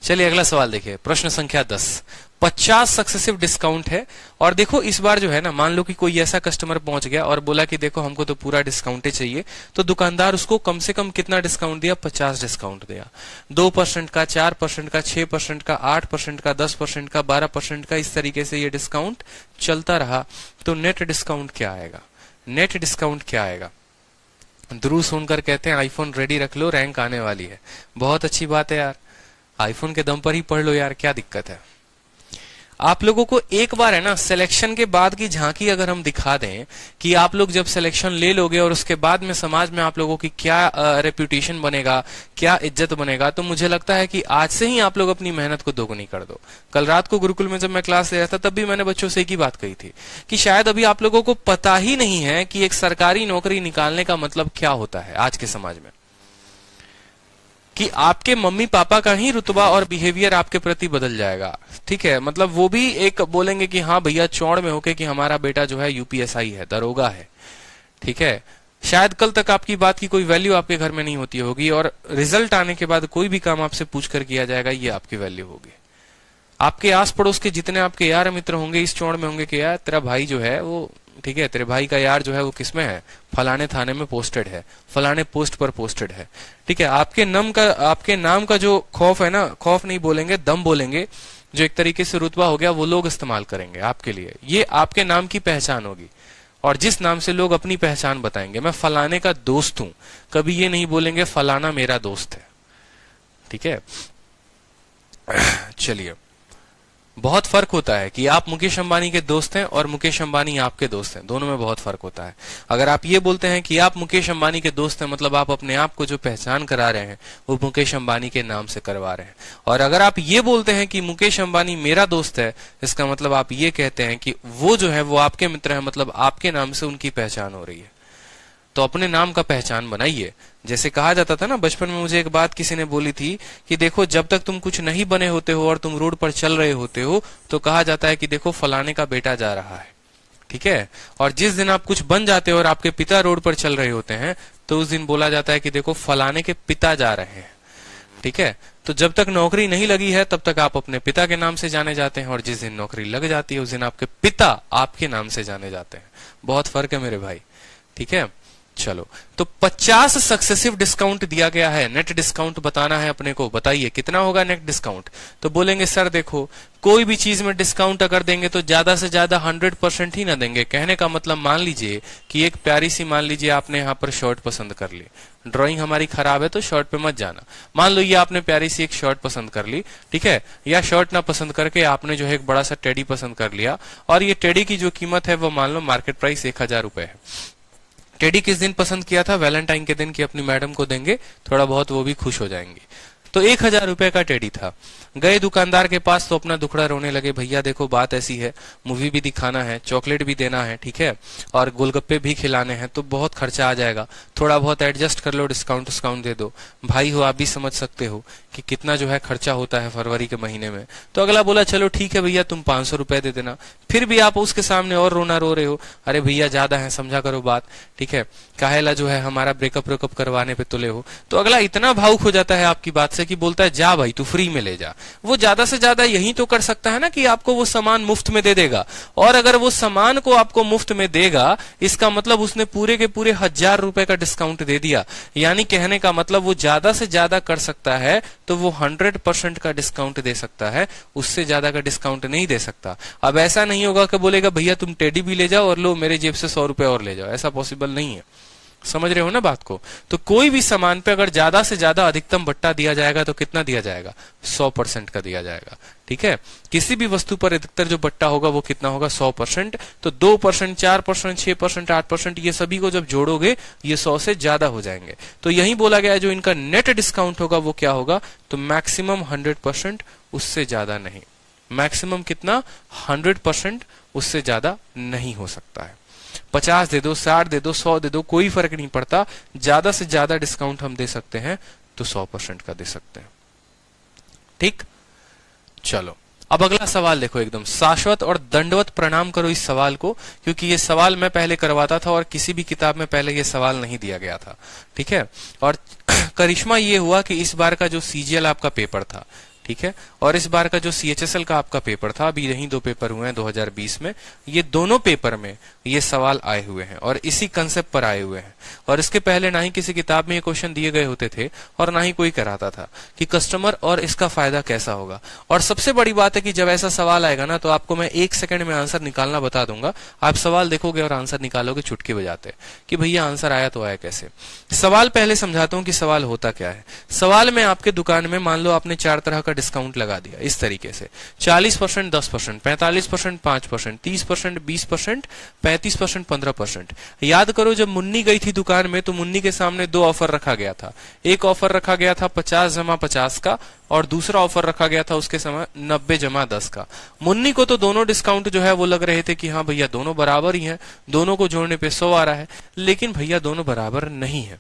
चलिए अगला सवाल देखिए, प्रश्न संख्या 10। 50 सक्सेसिव डिस्काउंट है, और देखो इस बार जो है ना, मान लो कि कोई ऐसा कस्टमर पहुंच गया और बोला कि देखो हमको तो पूरा डिस्काउंट ही चाहिए, तो दुकानदार उसको कम से कम कितना डिस्काउंट दिया? 50 डिस्काउंट दिया। 2% का, 4% का, 6% का, 8% का, 10% का, 12% का, इस तरीके से ये डिस्काउंट चलता रहा। तो नेट डिस्काउंट क्या आएगा? नेट डिस्काउंट क्या आएगा? ध्रुव सुनकर कहते हैं आईफोन रेडी रख लो, रैंक आने वाली है। बहुत अच्छी बात है यार, आईफोन के दम पर ही पढ़ लो यार, क्या दिक्कत है। आप लोगों को एक बार है ना सिलेक्शन के बाद की झांकी अगर हम दिखा दें कि आप लोग जब सिलेक्शन ले लोगे और उसके बाद में समाज में आप लोगों की क्या रेप्यूटेशन बनेगा, क्या इज्जत बनेगा, तो मुझे लगता है कि आज से ही आप लोग अपनी मेहनत को दोगुनी कर दो। कल रात को गुरुकुल में जब मैं क्लास ले रहा था तब भी मैंने बच्चों से एक ही बात कही थी कि शायद अभी आप लोगों को पता ही नहीं है कि एक सरकारी नौकरी निकालने का मतलब क्या होता है आज के समाज में। कि आपके मम्मी पापा का ही रुतबा और बिहेवियर आपके प्रति बदल जाएगा। ठीक है, मतलब वो भी एक बोलेंगे कि हाँ भैया चौड़ में होके कि हमारा बेटा जो है यूपीएसआई है, दरोगा है। ठीक है, शायद कल तक आपकी बात की कोई वैल्यू आपके घर में नहीं होती होगी, और रिजल्ट आने के बाद कोई भी काम आपसे पूछ कर किया जाएगा, ये आपकी वैल्यू होगी। आपके आस पड़ोस के जितने आपके यार मित्र होंगे इस चौड़ में होंगे कि यार तेरा भाई जो है वो, ठीक है, तेरे भाई का यार जो है वो किसमें है, फलाने थाने में पोस्टेड है, फलाने पोस्ट पर पोस्टेड है। ठीक है, आपके नाम का जो खौफ है ना, खौफ नहीं बोलेंगे, दम बोलेंगे, जो एक तरीके से रुतबा हो गया, वो लोग इस्तेमाल करेंगे आपके लिए। ये आपके नाम की पहचान होगी, और जिस नाम से लोग अपनी पहचान बताएंगे, मैं फलाने का दोस्त हूं, कभी ये नहीं बोलेंगे फलाना मेरा दोस्त है। ठीक है, चलिए, बहुत फर्क होता है कि आप मुकेश अंबानी के दोस्त हैं और मुकेश अंबानी आपके दोस्त हैं, दोनों में बहुत फर्क होता है। अगर आप ये बोलते हैं कि आप मुकेश अंबानी के दोस्त हैं, मतलब आप अपने आप को जो पहचान करा रहे हैं वो मुकेश अंबानी के नाम से करवा रहे हैं। और अगर आप ये बोलते हैं कि मुकेश अंबानी मेरा दोस्त है, इसका मतलब आप ये कहते हैं कि वो जो है वो आपके मित्र है, मतलब आपके नाम से उनकी पहचान हो रही है। तो अपने नाम का पहचान बनाइए। जैसे कहा जाता था ना, बचपन में मुझे एक बात किसी ने बोली थी कि देखो जब तक तुम कुछ नहीं बने होते हो और तुम रोड पर चल रहे होते हो तो कहा जाता है कि देखो फलाने का बेटा जा रहा है। ठीक है, और जिस दिन आप कुछ बन जाते हो और आपके पिता रोड पर चल रहे होते हैं तो उस दिन बोला जाता है कि देखो फलाने के पिता जा रहे हैं। ठीक है, तो जब तक नौकरी नहीं लगी है तब तक आप अपने पिता के नाम से जाने जाते हैं, और जिस दिन नौकरी लग जाती है उस दिन आपके पिता आपके नाम से जाने जाते हैं। बहुत फर्क है मेरे भाई। ठीक है, चलो, तो 50 सक्सेसिव डिस्काउंट दिया गया है, नेट डिस्काउंट बताना है अपने को। बताइए कितना होगा नेट डिस्काउंट। तो बोलेंगे सर देखो, कोई भी चीज में डिस्काउंट अगर देंगे तो ज्यादा से ज्यादा 100% ही ना देंगे। कहने का मतलब मान लीजिए कि एक प्यारी सी, मान लीजिए आपने यहाँ पर शर्ट पसंद कर ली, ड्राइंग हमारी खराब है तो शर्ट पे मत जाना। मान लो ये आपने प्यारी सी एक शर्ट पसंद कर ली, ठीक है, या शर्ट ना पसंद करके आपने जो है एक बड़ा सा टेडी पसंद कर लिया, और ये टेडी की जो कीमत है वो मान लो मार्केट प्राइस 1000 रुपए है। टेडी किस दिन पसंद किया था, वैलेंटाइन के दिन, की अपनी मैडम को देंगे, थोड़ा बहुत वो भी खुश हो जाएंगी। तो 1000 रुपए का टेडी था। गए दुकानदार के पास तो अपना दुखड़ा रोने लगे, भैया देखो बात ऐसी है, मूवी भी दिखाना है, चॉकलेट भी देना है, ठीक है, और गोलगप्पे भी खिलाने हैं, तो बहुत खर्चा आ जाएगा, थोड़ा बहुत एडजस्ट कर लो, डिस्काउंट दे दो। भाई हो, आप भी समझ सकते हो कि कितना जो है खर्चा होता है फरवरी के महीने में। तो अगला बोला चलो ठीक है भैया तुम 500 रुपए दे देना। फिर भी आप उसके सामने और रोना रो रहे हो, अरे भैया ज्यादा है, समझा करो बात, ठीक है, काहेला जो है हमारा ब्रेकअप करवाने पे तुले हो। तो अगला इतना भावुक हो जाता है आपकी बात से कि बोलता है जा भाई तू फ्री में ले जा। वो ज्यादा से ज्यादा यही तो कर सकता है ना कि आपको वो सामान मुफ्त में दे देगा, और अगर वो सामान को आपको मुफ्त में देगा इसका मतलब उसने पूरे के पूरे 1000 रुपए का डिस्काउंट दे दिया। यानी कहने का मतलब वो ज्यादा से ज्यादा कर सकता है तो वो 100% का डिस्काउंट दे सकता है, उससे ज्यादा का डिस्काउंट नहीं दे सकता। अब ऐसा नहीं होगा कि बोलेगा भैया तुम टेडी भी ले जाओ और लो मेरे जेब से 100 रुपए और ले जाओ, ऐसा पॉसिबल नहीं है। समझ रहे हो ना बात को। तो कोई भी सामान पे अगर ज्यादा से ज्यादा अधिकतम बट्टा दिया जाएगा तो कितना दिया जाएगा, 100% का दिया जाएगा। ठीक है, किसी भी वस्तु पर अधिकतर जो बट्टा होगा वो कितना होगा, 100%। तो 2%, 4%, 6%, 8%, ये सभी को जब जोड़ोगे ये 100 से ज्यादा हो जाएंगे। तो यही बोला गया है जो इनका नेट डिस्काउंट होगा वो क्या होगा, तो मैक्सिमम 100%, उससे ज्यादा नहीं। मैक्सिमम कितना, 100%, उससे ज्यादा नहीं हो सकता है। 50 दे दो, 60 दे दो, 100 दे दो, कोई फर्क नहीं पड़ता। ज्यादा से ज्यादा डिस्काउंट हम दे सकते हैं तो 100% का दे सकते हैं। ठीक, चलो अब अगला सवाल देखो, एकदम शाश्वत और दंडवत प्रणाम करो इस सवाल को, क्योंकि ये सवाल मैं पहले करवाता था और किसी भी किताब में पहले ये सवाल नहीं दिया गया था। ठीक है, और करिश्मा ये हुआ कि इस बार का जो सीजीएल आपका पेपर था, ठीक है, और इस बार का जो सीएचएसएल का आपका पेपर था, अभी यही 2 पेपर हुए हैं 2020 में, ये दोनों पेपर में ये सवाल आए हुए हैं और इसी कंसेप्ट पर आए हुए हैं। और इसके पहले ना ही किसी किताब में ये क्वेश्चन दिए गए होते थे और ना ही कोई कराता था कि कस्टमर और इसका फायदा कैसा होगा। और सबसे बड़ी बात है कि जब ऐसा सवाल आएगा ना तो आपको मैं 1 सेकंड में आंसर निकालना बता दूंगा, आप सवाल देखोगे और आंसर निकालोगे चुटकी बजाते कि भैया आंसर आया तो आया कैसे। सवाल पहले समझाता हूं कि सवाल होता क्या है। सवाल में आपके दुकान में मान लो आपने 4 तरह का डिस्काउंट लगा दिया इस तरीके से, 40%, 10%, 45%, 5%, 30%, 20%, 35%, 15%। याद करो जब मुन्नी गई थी दुकान में तो मुन्नी के सामने 2 ऑफर रखा गया था। एक ऑफर रखा गया था 50 जमा 50 का, और दूसरा ऑफर रखा गया था उसके समय 90 जमा 10 का। मुन्नी को तो दोनों डिस्काउंट जो है वो लग रहे थे कि हाँ भैया दोनों बराबर ही हैं, दोनों को जोड़ने पे 100 आ रहा है, लेकिन भैया दोनों बराबर नहीं है।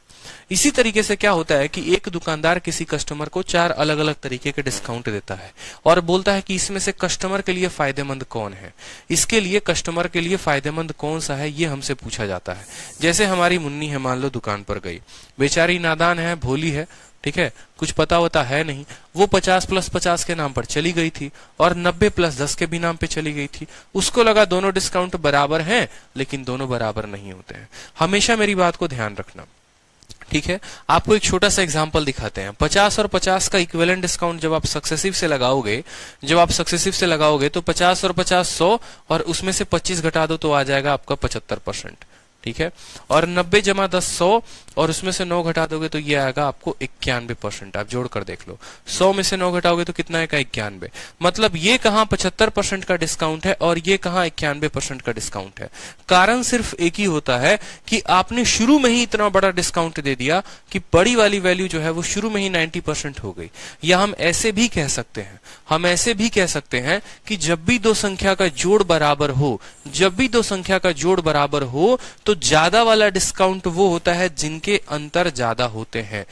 इसी तरीके से क्या होता है कि एक दुकानदार किसी कस्टमर को 4 अलग अलग तरीके के डिस्काउंट देता है और बोलता है कि इसमें से कस्टमर के लिए फायदेमंद कौन है, इसके लिए कस्टमर के लिए फायदेमंद कौन सा है, ये हमसे पूछा जाता है। जैसे हमारी मुन्नी है, मान लो दुकान पर गई, बेचारी नादान है, भोली है, ठीक है, कुछ पता होता है नहीं, वो 50 + 50 के नाम पर चली गई थी और 90 + 10 के भी नाम पे चली गई थी। उसको लगा दोनों डिस्काउंट बराबर हैं, लेकिन दोनों बराबर नहीं होते हैं। हमेशा मेरी बात को ध्यान रखना, ठीक है। आपको एक छोटा सा एग्जांपल दिखाते हैं। 50 और 50 का इक्विवेलेंट डिस्काउंट जब आप सक्सेसिव से लगाओगे, तो 50 और 50 100 और उसमें से 25 घटा दो तो आ जाएगा आपका 75%, ठीक है। और 90 जमा 10 100 और उसमें से 9 घटा दोगे तो ये आएगा आपको 91%। आप जोड़ कर देख लो, 100 में से 9 घटाओगे तो कितना आएगा 91। मतलब ये कहां 75% का डिस्काउंट है और ये कहां 91% का डिस्काउंट है। कारण सिर्फ एक ही होता है कि आपने शुरू में ही इतना बड़ा डिस्काउंट दे दिया कि बड़ी वाली वैल्यू जो है वो शुरू में ही 90% हो गई। या हम ऐसे भी कह सकते हैं, कि जब भी दो संख्या का जोड़ बराबर हो, तो ज्यादा वाला डिस्काउंट वो होता है जिनके अंतर ज्यादा होते हैं।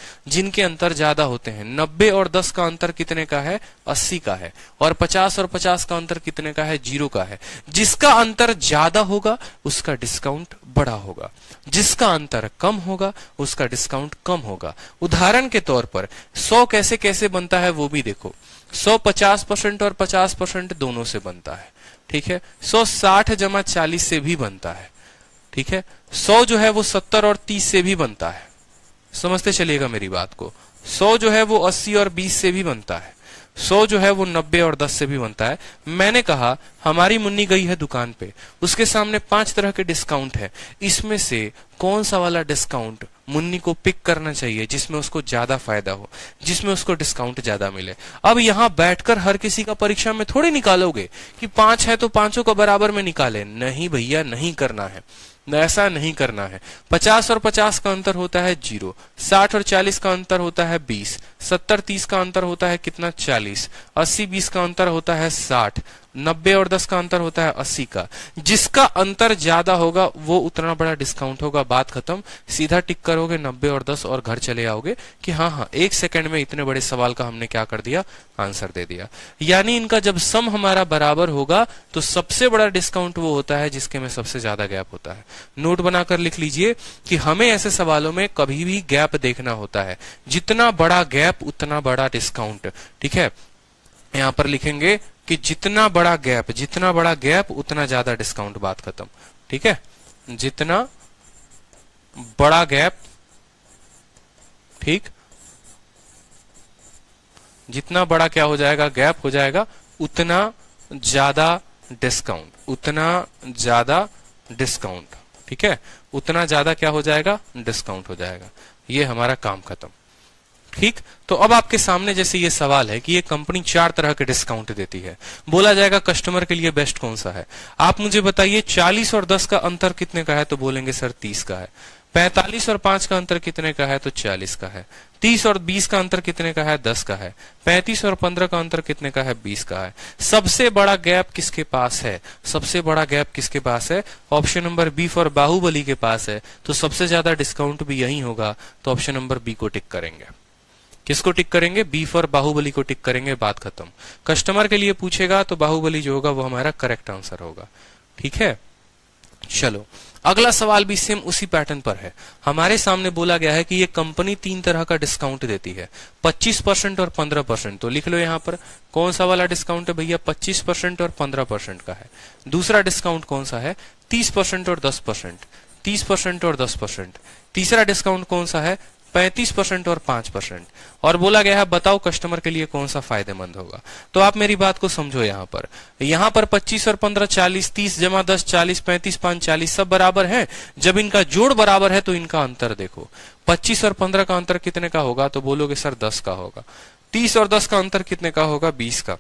90 और 10 का अंतर कितने का है? 80 का है। और 50 और 50 का अंतर कितने का है? 0 का है। जिसका अंतर ज्यादा होगा उसका डिस्काउंट बड़ा होगा, जिसका अंतर कम होगा उसका डिस्काउंट कम होगा। उदाहरण के तौर पर 100 कैसे कैसे बनता है वो भी देखो। 100 50% और 50% दोनों से बनता है, ठीक है। 100 60 जमा 40 से भी बनता है, ठीक है। 100 जो है वो 70 और 30 से भी बनता है, समझते चलिएगा मेरी बात को। 100 जो है वो 80 और 20 से भी बनता है। 100 जो है वो 90 और 10 से भी बनता है। मैंने कहा हमारी मुन्नी गई है दुकान पे, उसके सामने 5 तरह के डिस्काउंट है, इसमें से कौन सा वाला डिस्काउंट मुन्नी को पिक करना चाहिए जिसमें उसको ज्यादा फायदा हो, जिसमें उसको डिस्काउंट ज्यादा मिले। अब यहां बैठकर हर किसी का परीक्षा में थोड़ी निकालोगे कि 5 है तो पांचों का बराबर में निकाले। नहीं भैया, नहीं करना है, ऐसा नहीं करना है। 50 और 50 का अंतर होता है 0, 60 और 40 का अंतर होता है 20, 70 30 का अंतर होता है कितना? 40, 80 20 का अंतर होता है 60, 90 और 10 का अंतर होता है 80 का। जिसका अंतर ज्यादा होगा वो उतना बड़ा डिस्काउंट होगा। बात खत्म। सीधा टिक करोगे 90 और 10 और घर चले आओगे कि हाँ 1 सेकंड में इतने बड़े सवाल का हमने क्या कर दिया? आंसर दे दिया। यानी इनका जब सम हमारा बराबर होगा तो सबसे बड़ा डिस्काउंट वो होता है जिसके में सबसे ज्यादा गैप होता है। नोट बनाकर लिख लीजिए कि हमें ऐसे सवालों में कभी भी गैप देखना होता है। जितना बड़ा गैप उतना बड़ा डिस्काउंट, ठीक है। यहां पर लिखेंगे कि जितना बड़ा गैप उतना ज्यादा डिस्काउंट। बात खत्म, ठीक है। जितना बड़ा गैप, ठीक, जितना बड़ा क्या हो जाएगा? गैप हो जाएगा, उतना ज्यादा डिस्काउंट, ठीक है। उतना ज्यादा क्या हो जाएगा? डिस्काउंट हो जाएगा। ये हमारा काम खत्म, ठीक। तो अब आपके सामने जैसे ये सवाल है कि ये कंपनी 4 तरह के डिस्काउंट देती है, बोला जाएगा कस्टमर के लिए बेस्ट कौन सा है। आप मुझे बताइए 40 और 10 का अंतर कितने का है? तो बोलेंगे सर 30 का है। 45 और 5 का अंतर कितने का है? तो 40 का है। 30 और 20 का अंतर कितने का है? 10 का है। 35 और 15 का अंतर कितने का है? 20 का है। सबसे बड़ा गैप किसके पास है? Option number B for Baahubali के पास है। तो सबसे ज्यादा डिस्काउंट भी यही होगा। तो ऑप्शन नंबर बी को टिक करेंगे। किसको टिक करेंगे? बी फॉर बाहुबली को टिक करेंगे। बात खत्म। कस्टमर के लिए पूछेगा तो बाहुबली जो होगा वो हमारा करेक्ट आंसर होगा, ठीक है। चलो अगला सवाल भी सेम उसी पैटर्न पर है। हमारे सामने बोला गया है कि ये कंपनी 3 तरह का डिस्काउंट देती है, 25% और 15%। तो लिख लो यहाँ पर कौन सा वाला डिस्काउंट है भैया? 25% और 15% का है। दूसरा डिस्काउंट कौन सा है? 30% और 10%, 30% और 10%। तीसरा डिस्काउंट कौन सा है? 35% और 5%। और बोला गया है बताओ कस्टमर के लिए कौन सा फायदेमंद होगा। तो आप मेरी बात को समझो। यहाँ पर 25 और 15 40, 30 जमा 10 40, 35 5 40 सब बराबर हैं। जब इनका जोड़ बराबर है तो इनका अंतर देखो। 25 और 15 का अंतर कितने का होगा? तो बोलोगे सर 10 का होगा। 30 और 10 का अंतर कितने का होगा? 20 का।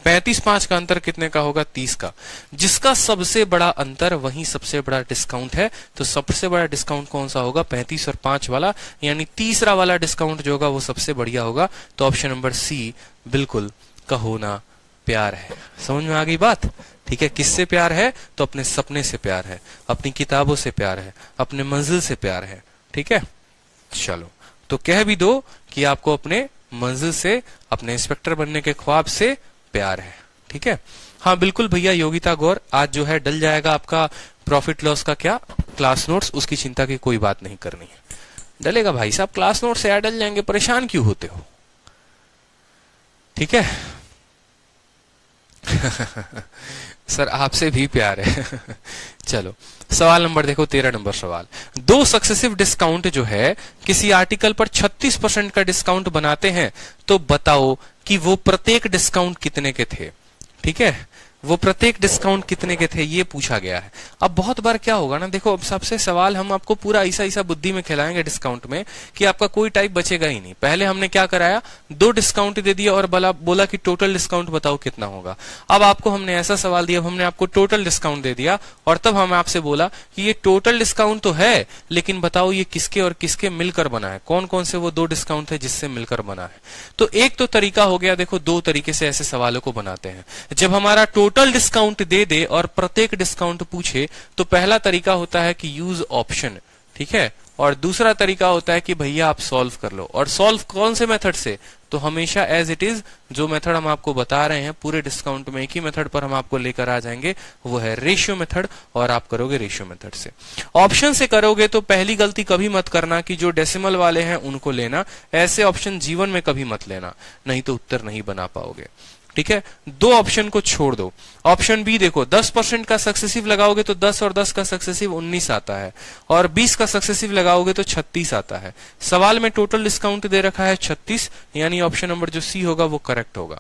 35 का अंतर कितने का होगा? 30 का। जिसका सबसे बड़ा अंतर वही सबसे बड़ा डिस्काउंट है, तो सबसे बड़ा डिस्काउंट कौन सा होगा? 35 और 5 वाला, यानी तीसरा वाला डिस्काउंट जो होगा वो सबसे बढ़िया होगा। तो ऑप्शन नंबर सी बिल्कुल का होना प्यार है। समझ में आ गई बात? ठीक है, किससे प्यार है? तो अपने सपने से प्यार है, अपनी किताबों से प्यार है, अपने मंजिल से प्यार है। ठीक है, चलो तो कह भी दो कि आपको अपने मंजिल से, अपने इंस्पेक्टर बनने के ख्वाब से प्यार है। ठीक है, हाँ बिल्कुल भैया योगिता गौर, आज जो है डल जाएगा आपका प्रॉफिट लॉस का क्या क्लास नोट्स, उसकी चिंता की कोई बात नहीं करनी है। डलेगा भाई साहब, क्लास नोट्स से डल जाएंगे, परेशान क्यों होते हो? ठीक है सर आपसे भी प्यार है चलो सवाल नंबर देखो, 13 नंबर सवाल। दो सक्सेसिव डिस्काउंट जो है किसी आर्टिकल पर 36% का डिस्काउंट बनाते हैं, तो बताओ कि वो प्रत्येक डिस्काउंट कितने के थे। ठीक है, वो प्रत्येक डिस्काउंट कितने के थे ये पूछा गया है। अब बहुत बार क्या होगा ना, देखो अब सबसे सवाल हम आपको पूरा ऐसा बुद्धि में खिलाएंगे डिस्काउंट में कि आपका कोई टाइप बचेगा ही नहीं। पहले हमने क्या कराया, दो डिस्काउंट दे दिया और बोला कि टोटल डिस्काउंट बताओ कितना होगा। अब आपको हमने ऐसा सवाल दिया, अब हमने आपको टोटल डिस्काउंट दे दिया और तब हम आपसे बोला कि ये टोटल डिस्काउंट तो है, लेकिन बताओ ये किसके और किसके मिलकर बना है, कौन कौन से वो दो डिस्काउंट है जिससे मिलकर बना है। तो एक तो तरीका हो गया, देखो दो तरीके से ऐसे सवालों को बनाते हैं। जब हमारा टोटल डिस्काउंट दे दे और प्रत्येक डिस्काउंट पूछे, तो पहला तरीका होता है कि यूज ऑप्शन। ठीक है, और दूसरा तरीका होता है कि भैया आप सॉल्व कर लो। और सॉल्व कौन से मेथड से? तो हमेशा एज इट इज जो मेथड हम आपको बता रहे हैं पूरे डिस्काउंट में, एक ही मेथड पर हम आपको लेकर आ जाएंगे, वो है रेशियो मेथड, और आप करोगे रेशियो मेथड से। ऑप्शन से करोगे तो पहली गलती कभी मत करना कि जो डेसिमल वाले हैं उनको लेना, ऐसे ऑप्शन जीवन में कभी मत लेना, नहीं तो उत्तर नहीं बना पाओगे। ठीक है, दो ऑप्शन को छोड़ दो। ऑप्शन बी देखो, 10% का सक्सेसिव लगाओगे तो 10 और 10 का सक्सेसिव 19 आता है, और 20 का सक्सेसिव लगाओगे तो 36 आता है। सवाल में टोटल डिस्काउंट दे रखा है 36, यानी ऑप्शन नंबर जो सी होगा वो करेक्ट होगा।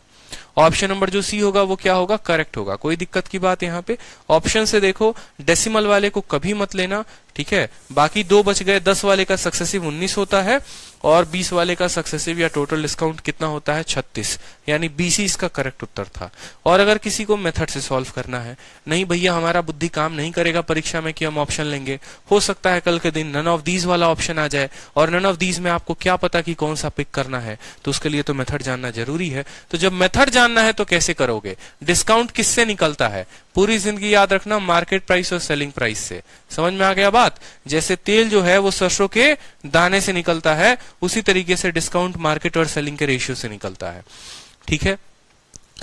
ऑप्शन नंबर जो सी होगा वो क्या होगा? करेक्ट होगा। कोई दिक्कत की बात यहाँ पे? ऑप्शन से देखो, डेसिमल वाले को कभी मत लेना। ठीक है, बाकी दो बच गए। 10 वाले का सक्सेसिव 19 होता है और 20 वाले का सक्सेसिव या टोटल डिस्काउंट कितना होता है? 36, यानी BC इसका करेक्ट उत्तर था। और अगर किसी को मेथड से सॉल्व करना है, नहीं भैया हमारा बुद्धि काम नहीं करेगा परीक्षा में कि हम ऑप्शन लेंगे, हो सकता है कल के दिन नन ऑफ दीज वाला ऑप्शन आ जाए, और नन ऑफ दीज में आपको क्या पता कि कौन सा पिक करना है, तो उसके लिए तो मेथड जानना जरूरी है। तो जब मेथड जानना है तो कैसे करोगे? डिस्काउंट किससे निकलता है? पूरी जिंदगी याद रखना, मार्केट प्राइस और सेलिंग प्राइस से। समझ में आ गया बात? जैसे तेल जो है वो सरसों के दाने से निकलता है, उसी तरीके से डिस्काउंट मार्केट और सेलिंग के रेशियो से निकलता है। ठीक है,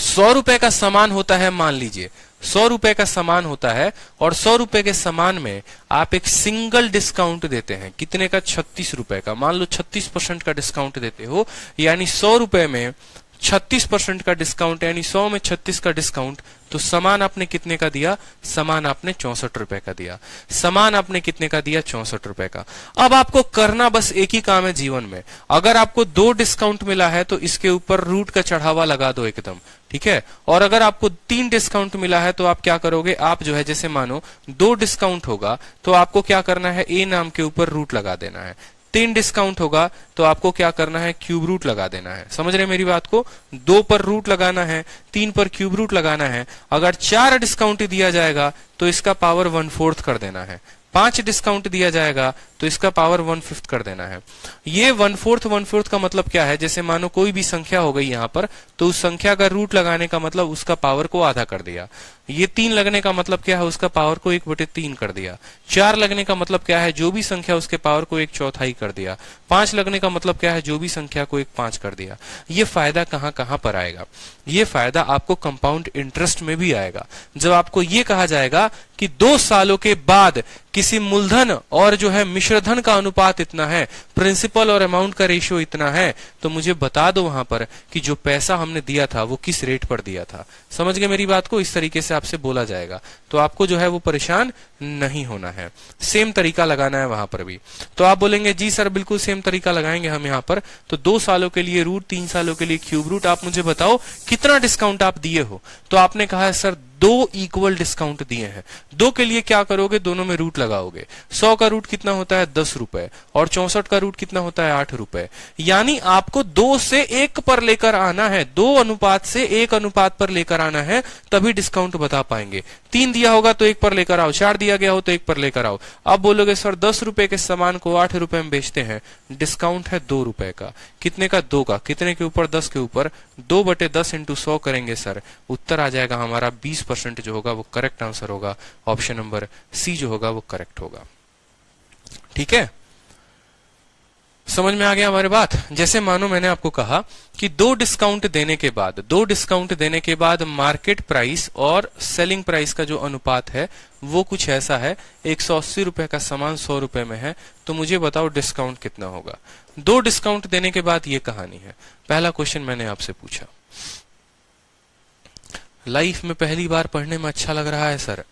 100 रुपए का सामान होता है, मान लीजिए 100 रुपए का सामान होता है, और 100 रुपए के सामान में आप एक सिंगल डिस्काउंट देते हैं। कितने का? 36 रुपए का। मान लो 36% का डिस्काउंट देते हो, यानी 100 रुपए में 36% का डिस्काउंट, यानी 100 में 36 का डिस्काउंट, तो सामान आपने कितने का दिया? सामान आपने 64 रुपए का दिया। सामान आपने कितने का दिया? 64 रुपए का। अब आपको करना बस एक ही काम है जीवन में। अगर आपको दो डिस्काउंट मिला है तो इसके ऊपर रूट का चढ़ावा लगा दो एकदम। ठीक है, और अगर आपको 3 डिस्काउंट मिला है तो आप क्या करोगे? आप जो है, जैसे मानो 2 डिस्काउंट होगा तो आपको क्या करना है? ए नाम के ऊपर रूट लगा देना है। 3 डिस्काउंट होगा तो आपको क्या करना है? क्यूब रूट लगा देना है। समझ रहे मेरी बात को? 2 पर रूट लगाना है, 3 पर क्यूब रूट लगाना है। अगर 4 डिस्काउंट दिया जाएगा तो इसका पावर 1/4 कर देना है। 5 डिस्काउंट दिया जाएगा तो इसका पावर 1/5 कर देना है। ये 1/4 का मतलब क्या है? जैसे मानो कोई भी संख्या हो गई यहाँ पर, तो उस संख्या का रूट लगाने का मतलब उसका पावर को आधा कर दिया। ये 3 लगने का मतलब क्या है? उसका पावर को 1/3 कर दिया। 4 लगने का मतलब क्या है? जो भी संख्या उसके पावर को 1/4 कर दिया। 5 लगने का मतलब क्या है? जो भी संख्या को 1/5 कर दिया। ये फायदा कहाँ पर आएगा? ये फायदा आपको कंपाउंड इंटरेस्ट में भी आएगा। जब आपको ये कहा जाएगा कि 2 सालों के बाद किसी मूलधन और जो है मिश्रधन का अनुपात इतना है, प्रिंसिपल और अमाउंट का रेशियो इतना है, तो मुझे बता दो वहां पर कि जो पैसा हमने दिया था वो किस रेट पर दिया था। समझ गए मेरी बात को? इस तरीके से आपसे बोला जाएगा, तो आपको जो है वो परेशान नहीं होना है। सेम तरीका लगाना है वहां पर भी। तो आप बोलेंगे जी सर बिल्कुल सेम तरीका लगाएंगे हम यहाँ पर। तो 2 सालों के लिए रूट, 3 सालों के लिए क्यूब रूट। आप मुझे बताओ कितना डिस्काउंट आप दिए हो? तो आपने कहा है सर दो इक्वल डिस्काउंट दिए हैं। दो के लिए क्या करोगे, दोनों में रूट लगाओगे। 100 का रूट कितना होता है 10 रुपए और 64 का रूट कितना होता है 8 रुपए। यानी आपको 2 से 1 पर लेकर आना है, 2 अनुपात से 1 अनुपात पर लेकर आना है, तभी डिस्काउंट बता पाएंगे। 3 दिया होगा तो 1 पर लेकर आओ, 4 दिया गया हो तो 1 पर लेकर आओ। अब बोलोगे सर 10 रुपए के सामान को 8 रुपए में बेचते हैं, डिस्काउंट है 2 रुपए का। कितने का, 2 का। कितने के ऊपर, 10 के ऊपर। 2/10 इंटू 100 करेंगे सर, उत्तर आ जाएगा हमारा 20% जो होगा वो करेक्ट आंसर होगा। ऑप्शन नंबर सी जो होगा वो करेक्ट होगा। ठीक है, समझ में आ गया हमारे बात। जैसे मानो मैंने आपको कहा कि दो डिस्काउंट देने के बाद मार्केट प्राइस और सेलिंग प्राइस का जो अनुपात है वो कुछ ऐसा है, 180 रुपए का सामान 100 रुपए में है, तो मुझे बताओ डिस्काउंट कितना होगा। 2 डिस्काउंट देने के बाद ये कहानी है। पहला क्वेश्चन मैंने आपसे पूछा, लाइफ में पहली बार पढ़ने में अच्छा लग रहा है सर,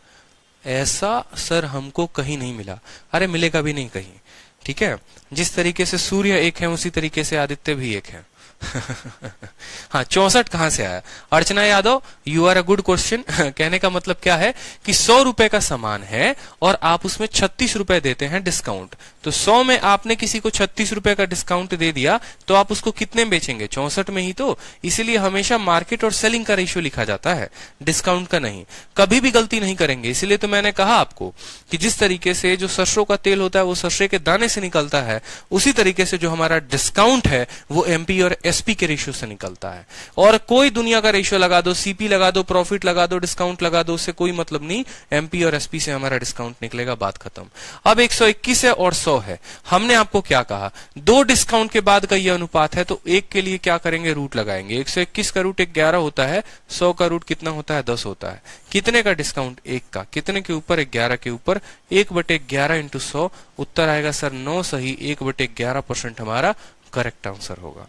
ऐसा सर हमको कहीं नहीं मिला। अरे मिलेगा भी नहीं कहीं। ठीक है, जिस तरीके से सूर्य एक है उसी तरीके से आदित्य भी एक है। हाँ, 64 कहां से आया? Archana Yadav, you are a good question. कहने का मतलब क्या है कि 100 रुपए का सामान है और आप उसमें 36 रुपए देते हैं डिस्काउंट। तो 100 में आपने किसी को 36 रुपए का डिस्काउंट दे दिया तो आप उसको कितने में बेचेंगे? 64 में ही तो। इसीलिए हमेशा मार्केट और सेलिंग का रेशियो लिखा जाता है, डिस्काउंट का नहीं। कभी भी गलती नहीं करेंगे। इसीलिए तो मैंने कहा आपको कि जिस तरीके से जो सरसों का तेल होता है वो सरसों के दाने से निकलता है, उसी तरीके से जो हमारा डिस्काउंट है वो एमपी और एसपी के रेशियो से निकलता है। और कोई दुनिया का रेशियो लगा दो, सीपी लगा दो, प्रॉफिट लगा दो, डिस्काउंट लगा दो, उससे कोई मतलब नहीं। एमपी और एसपी से हमारा डिस्काउंट निकलेगा, बात खत्म। अब 121 है और 100 है। हमने आपको क्या कहा, 2 डिस्काउंट के बाद का ये अनुपात है तो 1 के लिए क्या करेंगे, रूट लगाएंगे। 121 का रूट 11 होता है, 100 का रूट कितना होता है 10 होता है। कितने का डिस्काउंट? 1 का। कितने के ऊपर? 11 के ऊपर। 1/11 इंटू 100, उत्तर आएगा सर 9 सही। 1/11% हमारा करेक्ट आंसर होगा।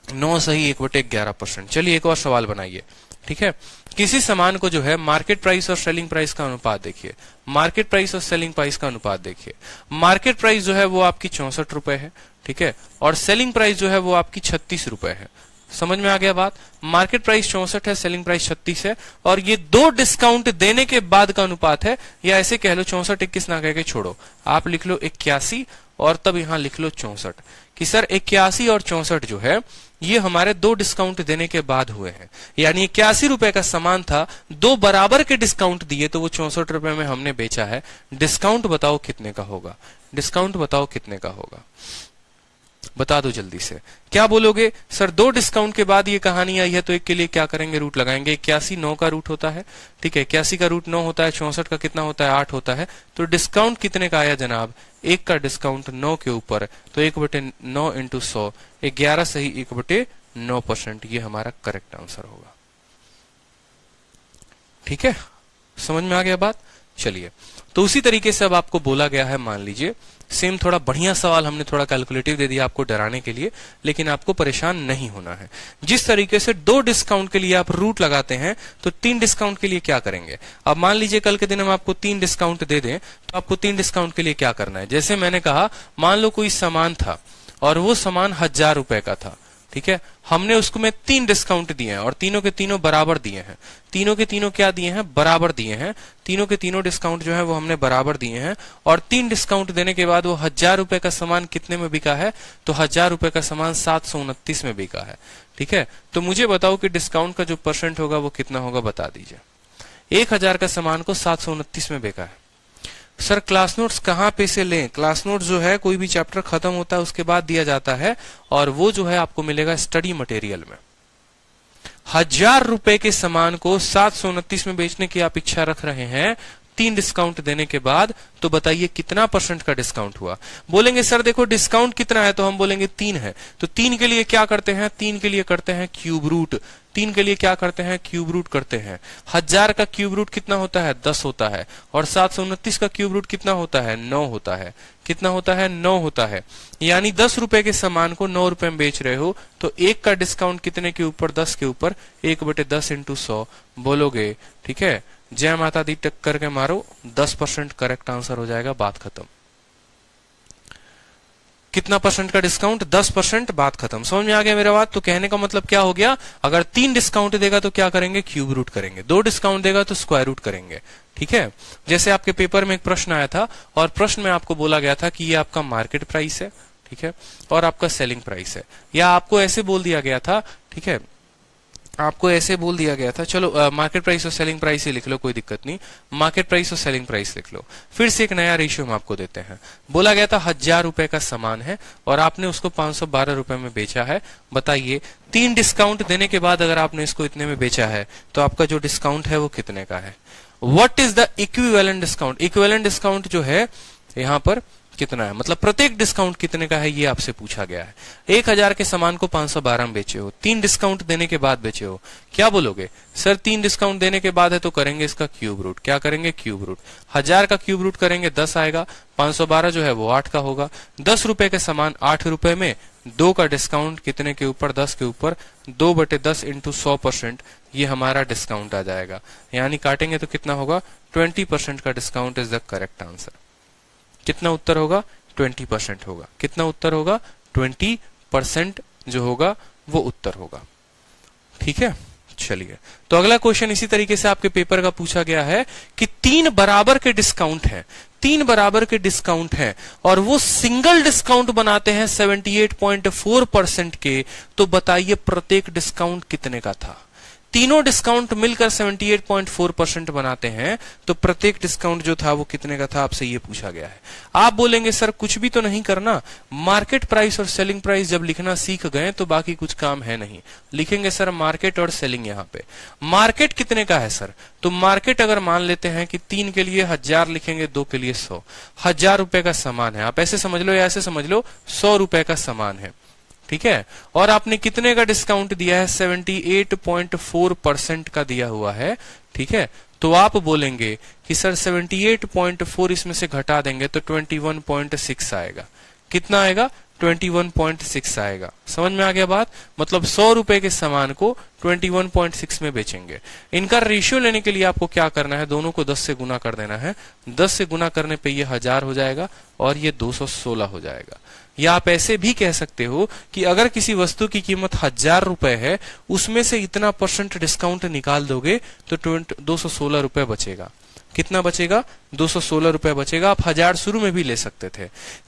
9 सही, 1/11%। चलिए एक और सवाल बनाइए। ठीक है, किसी सामान को जो है मार्केट प्राइस और सेलिंग प्राइस का अनुपात देखिए। मार्केट प्राइस और सेलिंग प्राइस का अनुपात देखिए। मार्केट प्राइस जो है वो आपकी 64 रुपए है, ठीक है, और सेलिंग प्राइस जो है वो आपकी 36 रुपए है। समझ में आ गया बात? मार्केट प्राइस 64 है, सेलिंग प्राइस 36 है, और ये 2 डिस्काउंट देने के बाद का अनुपात है। या ऐसे कह लो, 64 21 ना कह के छोड़ो, आप लिख लो 81 और तब यहां लिख लो 64 कि सर 81 और 64 जो है ये हमारे 2 डिस्काउंट देने के बाद हुए हैं। यानी 81 रुपए का सामान था, 2 बराबर के डिस्काउंट दिए तो वो 64 रुपए में हमने बेचा है। डिस्काउंट बताओ कितने का होगा? डिस्काउंट बताओ कितने का होगा, बता दो जल्दी से। क्या बोलोगे? सर 2 डिस्काउंट के बाद ये कहानी आई है तो 1 के लिए क्या करेंगे, रूट लगाएंगे। 81 9 का रूट होता है, ठीक है, 81 का रूट 9 होता है, 64 का कितना होता है 8 होता है। तो डिस्काउंट कितने का आया जनाब? 1 का डिस्काउंट 9 के ऊपर, तो 1/9 इंटू 100, 11 सही, 1/9%। ये हमारा करेक्ट आंसर होगा। ठीक है, समझ में आ गया बात? चलिए, तो उसी तरीके से अब आपको बोला गया है, मान लीजिए सेम थोड़ा बढ़िया सवाल हमने थोड़ा कैलकुलेटिव दे दिया आपको डराने के लिए, लेकिन आपको परेशान नहीं होना है। जिस तरीके से 2 डिस्काउंट के लिए आप रूट लगाते हैं तो 3 डिस्काउंट के लिए क्या करेंगे? अब मान लीजिए कल के दिन हम आपको 3 डिस्काउंट दे दें तो आपको 3 डिस्काउंट के लिए क्या करना है? जैसे मैंने कहा, मान लो कोई सामान था और वो सामान 1000 रुपए का था, ठीक है, हमने उसको में 3 डिस्काउंट दिए हैं और तीनों के तीनों बराबर दिए हैं। तीनों के तीनों क्या दिए हैं? बराबर दिए हैं। तीनों के तीनों डिस्काउंट जो है वो हमने बराबर दिए हैं, और 3 डिस्काउंट देने के बाद वो 1000 रुपए का सामान कितने में बिका है? तो 1000 रुपए का सामान 729 में बिका है। ठीक है, तो मुझे बताओ कि डिस्काउंट का जो परसेंट होगा वो कितना होगा, बता दीजिए। 1000 का सामान को 729 में बिका है। सर क्लास नोट्स कहाँ पे से लें? क्लास नोट्स जो है कोई भी चैप्टर खत्म होता है उसके बाद दिया जाता है, और वो जो है आपको मिलेगा स्टडी मटेरियल में। 1000 रुपए के सामान को 729 में बेचने की आप इच्छा रख रहे हैं 3 डिस्काउंट देने के बाद, तो बताइए कितना परसेंट का डिस्काउंट हुआ? बोलेंगे सर देखो डिस्काउंट कितना है, तो हम बोलेंगे 3 है। तो 3 के लिए क्या करते हैं? 3 के लिए करते हैं क्यूब रूट। 3 के लिए क्या करते हैं? क्यूब रूट करते हैं। 1000 का क्यूब रूट कितना होता है? 10 होता है, और 729 का क्यूब रूट कितना होता है? 9 होता है। कितना होता है? 9 होता है। यानी 10 रुपए के सामान को 9 रुपए में बेच रहे हो, तो 1 का डिस्काउंट कितने के ऊपर? 10 के ऊपर। 1/10 इंटू 100 बोलोगे, ठीक है, जय माता दी टक करके मारो, 10% करेक्ट आंसर हो जाएगा, बात खत्म। कितना परसेंट का डिस्काउंट? 10%। बात खत्म। समझ में आ गया मेरा बात? तो कहने का मतलब क्या हो गया, अगर 3 डिस्काउंट देगा तो क्या करेंगे? क्यूब रूट करेंगे। 2 डिस्काउंट देगा तो स्क्वायर रूट करेंगे। ठीक है, जैसे आपके पेपर में एक प्रश्न आया था और प्रश्न में आपको बोला गया था कि ये आपका मार्केट प्राइस है, ठीक है, और आपका सेलिंग प्राइस है, या आपको ऐसे बोल दिया गया था, ठीक है, आपको ऐसे बोल दिया गया था, चलो मार्केट प्राइस और सेलिंग प्राइस ही लिख लो, कोई दिक्कत नहीं, मार्केट प्राइस और सेलिंग प्राइस लिख लो। फिर से एक नया रेशियो हम आपको देते हैं। बोला गया था 1000 रुपए का सामान है और आपने उसको 512 रुपए में बेचा है। बताइए 3 डिस्काउंट देने के बाद अगर आपने इसको इतने में बेचा है तो आपका जो डिस्काउंट है वो कितने का है? What is the equivalent discount? Equivalent discount जो है यहां पर कितना है, मतलब प्रत्येक डिस्काउंट कितने का है, ये आपसे पूछा गया है। 1000 के सामान को 512 में बेचे हो, 3 डिस्काउंट देने के बाद बेचे हो, क्या बोलोगे? सर 3 डिस्काउंट देने के बाद है तो करेंगे इसका क्यूब रूट। क्या करेंगे? Cube root. 1000 का क्यूब रूट करेंगे 10 आएगा, 512 जो है वो 8 का होगा। 10 रुपए के सामान 8 रुपए में 2 का डिस्काउंट कितने के ऊपर? 10 के ऊपर। 2/10 इंटू 100%, ये हमारा डिस्काउंट आ जाएगा। यानी काटेंगे तो कितना होगा? 20% का discount is the correct answer. कितना उत्तर होगा? 20% होगा। कितना उत्तर होगा? 20% जो होगा वो उत्तर होगा। ठीक है, चलिए तो अगला क्वेश्चन इसी तरीके से आपके पेपर का पूछा गया है कि 3 बराबर के डिस्काउंट हैं, 3 बराबर के डिस्काउंट हैं और वो सिंगल डिस्काउंट बनाते हैं 78.4% के, तो बताइए प्रत्येक डिस्काउंट कितने का था? तीनों डिस्काउंट मिलकर 78.4% बनाते हैं तो प्रत्येक डिस्काउंट जो था वो कितने का था, आपसे ये पूछा गया है। आप बोलेंगे सर कुछ भी तो नहीं करना, मार्केट प्राइस और सेलिंग प्राइस जब लिखना सीख गए तो बाकी कुछ काम है नहीं। लिखेंगे सर मार्केट और सेलिंग। यहाँ पे मार्केट कितने का है सर? तो मार्केट अगर मान लेते हैं कि 3 के लिए 1000 लिखेंगे, 2 के लिए 100। 1000 रुपए का सामान है, आप ऐसे समझ लो या ऐसे समझ लो, 100 रुपए का सामान है, ठीक है, और आपने कितने का डिस्काउंट दिया है? 78.4% का दिया हुआ है, ठीक है। तो आप बोलेंगे कि सर 78.4 इसमें से घटा देंगे तो 21.6 आएगा। कितना आएगा? 21.6 आएगा। समझ में आ गया बात? मतलब 100 रुपए के सामान को 21.6 में बेचेंगे। इनका रेशियो लेने के लिए आपको क्या करना है? दोनों को 10 से गुना कर देना है। 10 से गुना करने पे ये 1000 हो जाएगा और ये 216 हो जाएगा। या आप ऐसे भी कह सकते हो कि अगर किसी वस्तु की कीमत 1000 रुपए है, उसमें से इतना % डिस्काउंट निकाल दोगे तो 216 रुपए बचेगा। कितना बचेगा? 216 रुपए बचेगा। आप 1000 शुरू में भी ले सकते थे।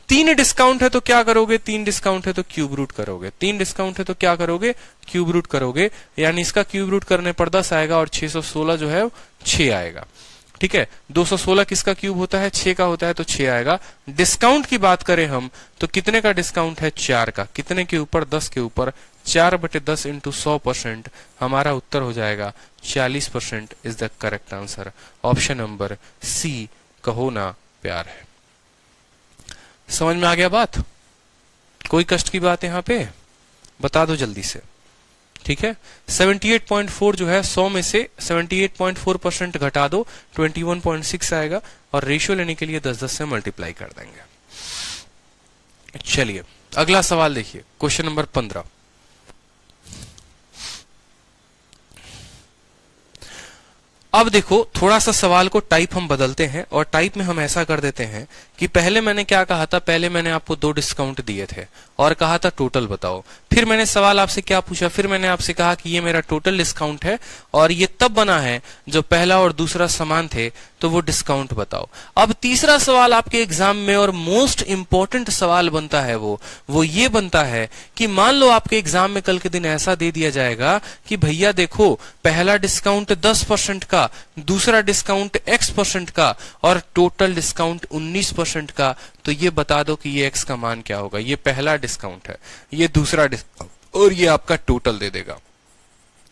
3 डिस्काउंट है तो क्या करोगे? 3 डिस्काउंट है तो क्यूब रूट करोगे। 3 डिस्काउंट है तो क्या करोगे? क्यूब रूट करोगे। यानी इसका क्यूब रूट करने पर 10 आएगा और 616 जो है 6 आएगा। ठीक है, 216 किसका क्यूब होता है? 6 का होता है, तो 6 आएगा। डिस्काउंट की बात करें हम तो कितने का डिस्काउंट है? 4 का। कितने के ऊपर? 10 के ऊपर। 4/10 इंटू 100%, हमारा उत्तर हो जाएगा 40% is the correct answer. Option number C, Kaho Naa प्यार है। समझ में आ गया बात? कोई कष्ट की बात यहाँ पे? बता दो जल्दी से। ठीक है, 78.4 जो है 100 में से 78.4% घटा दो, 21.6 आएगा और रेशियो लेने के लिए 10-10 से मल्टीप्लाई कर देंगे। चलिए अगला सवाल देखिए, क्वेश्चन नंबर 15। अब देखो थोड़ा सा सवाल को टाइप हम बदलते हैं और टाइप में हम ऐसा कर देते हैं कि पहले मैंने क्या कहा था? पहले मैंने आपको 2 डिस्काउंट दिए थे और कहा था टोटल बताओ। फिर मैंने सवाल आपसे क्या पूछा? फिर मैंने आपसे कहा कि ये मेरा टोटल डिस्काउंट है और ये तब बना है जब पहला और दूसरा समान थे, तो वो डिस्काउंट बताओ। अब तीसरा सवाल आपके एग्जाम में और मोस्ट इंपॉर्टेंट सवाल बनता है वो ये बनता है कि मान लो आपके एग्जाम में कल के दिन ऐसा दे दिया जाएगा कि भैया देखो पहला डिस्काउंट 10% का, दूसरा डिस्काउंट X% का और टोटल डिस्काउंट 19% का, तो ये बता दो कि ये X का मान क्या होगा। ये पहला डिस्काउंट है, ये दूसरा डिस्काउंट और ये आपका टोटल दे देगा।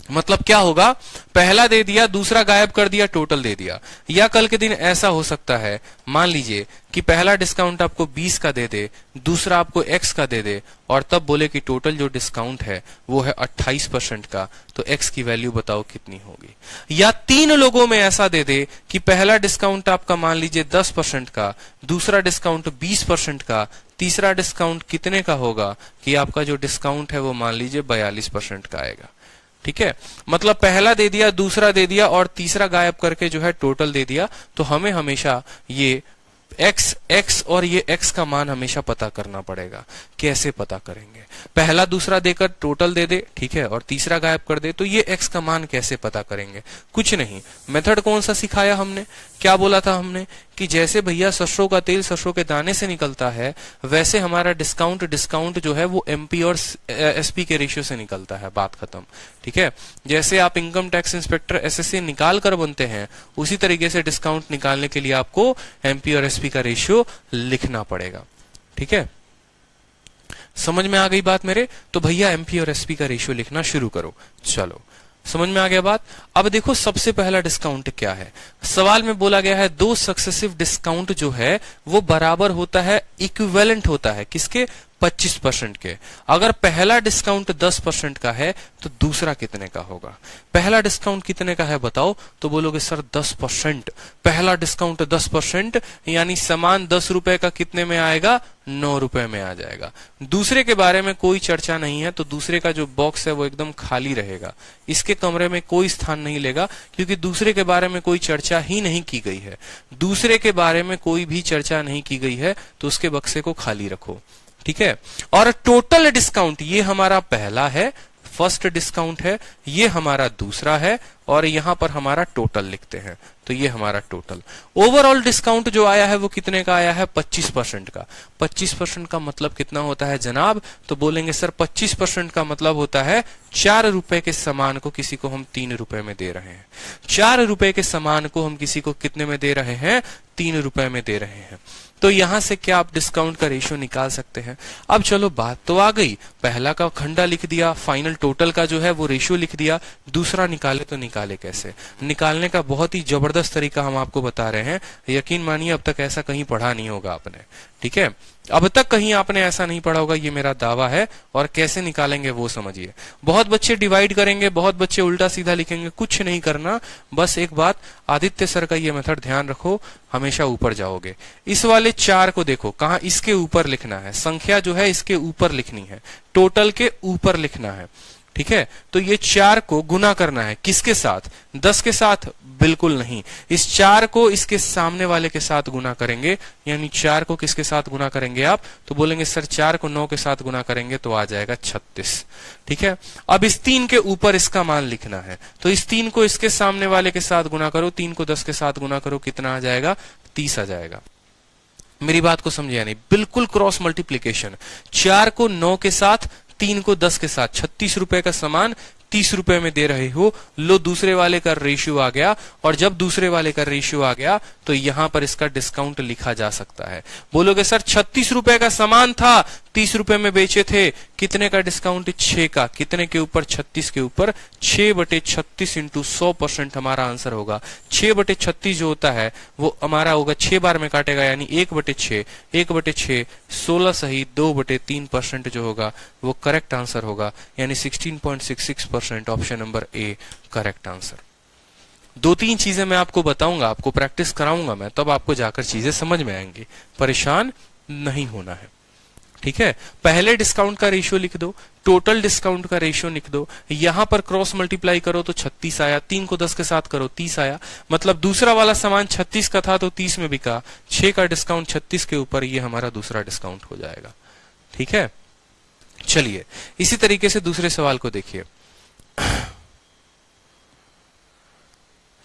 मतलब क्या होगा? पहला दे दिया, दूसरा गायब कर दिया, टोटल दे दिया। या कल के दिन ऐसा हो सकता है, मान लीजिए कि पहला डिस्काउंट आपको 20 का दे दे, दूसरा आपको X का दे दे और तब बोले कि टोटल जो डिस्काउंट है वो है 28% का, तो X की वैल्यू बताओ कितनी होगी। या 3 लोगों में ऐसा दे दे कि पहला डिस्काउंट आपका मान लीजिए 10% का, दूसरा डिस्काउंट 20% का, तीसरा डिस्काउंट कितने का होगा कि आपका जो डिस्काउंट है वो मान लीजिए 42% का आएगा। ठीक है, मतलब पहला दे दिया, दूसरा दे दिया और तीसरा गायब करके जो है टोटल दे दिया। तो हमें हमेशा ये एक्स और ये एक्स का मान हमेशा पता करना पड़ेगा। कैसे पता करेंगे? पहला दूसरा देकर टोटल दे दे, ठीक है, और तीसरा गायब कर दे, तो ये एक्स का मान कैसे पता करेंगे? कुछ नहीं, मेथड कौन सा सिखाया हमने? क्या बोला था हमने कि जैसे भैया सरसों का तेल सरसों के दाने से निकलता है, वैसे हमारा डिस्काउंट जो है वो एमपी और एसपी के रेशियो से निकलता है। बात खत्म, ठीक है। जैसे आप इनकम टैक्स इंस्पेक्टर एसएससी निकाल कर बनते हैं, उसी तरीके से डिस्काउंट निकालने के लिए आपको एमपी और एसपी का रेशियो लिखना पड़ेगा, ठीक है। समझ में आ गई बात मेरे? तो भैया एमपी और एसपी का रेशियो लिखना शुरू करो। चलो, समझ में आ गया बात? अब देखो सबसे पहला डिस्काउंट क्या है। सवाल में बोला गया है दो सक्सेसिव डिस्काउंट जो है वो बराबर होता है, इक्विवेलेंट होता है किसके? 25% के। अगर पहला डिस्काउंट 10% का है तो दूसरा कितने का होगा? पहला डिस्काउंट कितने का है बताओ? तो बोलोगे सर 10%। पहला डिस्काउंट 10% यानी सामान 10 रुपए का कितने में आएगा? 9 रुपए में आ जाएगा। दूसरे के बारे में कोई चर्चा नहीं है, तो दूसरे का जो बॉक्स है वो एकदम खाली रहेगा। इसके कमरे में कोई स्थान नहीं लेगा, क्योंकि दूसरे के बारे में कोई चर्चा ही नहीं की गई है। दूसरे के बारे में कोई भी चर्चा नहीं की गई है, तो उसके बक्से को खाली रखो, ठीक है। और टोटल डिस्काउंट ये हमारा पहला है, फर्स्ट डिस्काउंट है, ये हमारा दूसरा है, और यहां पर हमारा टोटल लिखते हैं, तो ये हमारा टोटल। ओवरऑल डिस्काउंट जो आया है वो कितने का आया है? 25% का। 25% का मतलब कितना होता है जनाब? तो बोलेंगे सर 25% का मतलब होता है 4 रुपए के सामान को किसी को हम 3 रुपए में दे रहे हैं। 4 रुपए के सामान को हम किसी को कितने में दे रहे हैं? 3 रुपए में दे रहे हैं। तो यहां से क्या आप डिस्काउंट का रेशियो निकाल सकते हैं? अब चलो बात तो आ गई, पहला का खंडा लिख दिया, फाइनल टोटल का जो है वो रेशियो लिख दिया, दूसरा निकाले तो निकाले कैसे? निकालने का बहुत ही जबरदस्त तरीका हम आपको बता रहे हैं। यकीन मानिए अब तक ऐसा कहीं पढ़ा नहीं होगा आपने, ठीक है। अब तक कहीं आपने ऐसा नहीं पढ़ा होगा, ये मेरा दावा है। और कैसे निकालेंगे वो समझिए। बहुत बच्चे डिवाइड करेंगे, बहुत बच्चे उल्टा सीधा लिखेंगे, कुछ नहीं करना। बस एक बात, आदित्य सर का ये मेथड ध्यान रखो, हमेशा ऊपर जाओगे। इस वाले 4 को देखो, कहां? इसके ऊपर लिखना है, संख्या जो है इसके ऊपर लिखनी है, टोटल के ऊपर लिखना है, ठीक है। तो ये 4 को गुना करना है, किसके साथ? 10 के साथ? बिल्कुल नहीं। इस 4 को इसके सामने वाले के साथ गुना करेंगे, यानी 4 को किसके साथ गुना करेंगे आप? तो बोलेंगे सर 4 को 9 के साथ गुना करेंगे तो आ जाएगा 36, ठीक है। अब इस 3 के ऊपर इसका मान लिखना है, तो इस 3 को इसके सामने वाले के साथ गुना करो, 3 को 10 के साथ गुना करो, कितना आ जाएगा? 30 आ जाएगा। मेरी बात को समझे या नहीं? बिल्कुल क्रॉस मल्टीप्लीकेशन। 4 को 9 के साथ, 3 को 10 के साथ, 36 रुपए का सामान 30 रुपए में दे रहे हो। लो, दूसरे वाले का रेशियो आ गया, और जब दूसरे वाले का रेशियो आ गया तो यहां पर इसका डिस्काउंट लिखा जा सकता है। बोलोगे सर 36 रुपए का सामान था, 30 रुपए में बेचे थे, कितने का डिस्काउंट? 6 का। कितने के ऊपर? 36 के ऊपर। 6/36 इंटू 100% हमारा आंसर होगा। 6/36 जो होता है वो हमारा होगा 6 बार में काटेगा, यानी 1/6। 1/6 16 सही 2/3% जो होगा वो करेक्ट आंसर होगा, यानी 16.66%। Option number A correct answer. 2-3 चीजें मैं आपको बताऊंगा, आपको प्रैक्टिस कराऊंगा मैं, तब आपको जाकर चीजें समझ में आएंगी। परेशान नहीं होना है, ठीक है। पहले डिस्काउंट का रेशियो लिख दो, टोटल डिस्काउंट का रेशियो लिख दो, यहां पर क्रॉस मल्टीप्लाई करो तो 36 आया, 3 को 10 के साथ करो 30 आया, मतलब दूसरा वाला सामान 36 का था तो 30 में बिका। 6 का डिस्काउंट 36 के ऊपर, ये हमारा दूसरा डिस्काउंट हो जाएगा, ठीक है। चलिए इसी तरीके से दूसरे सवाल को देखिए।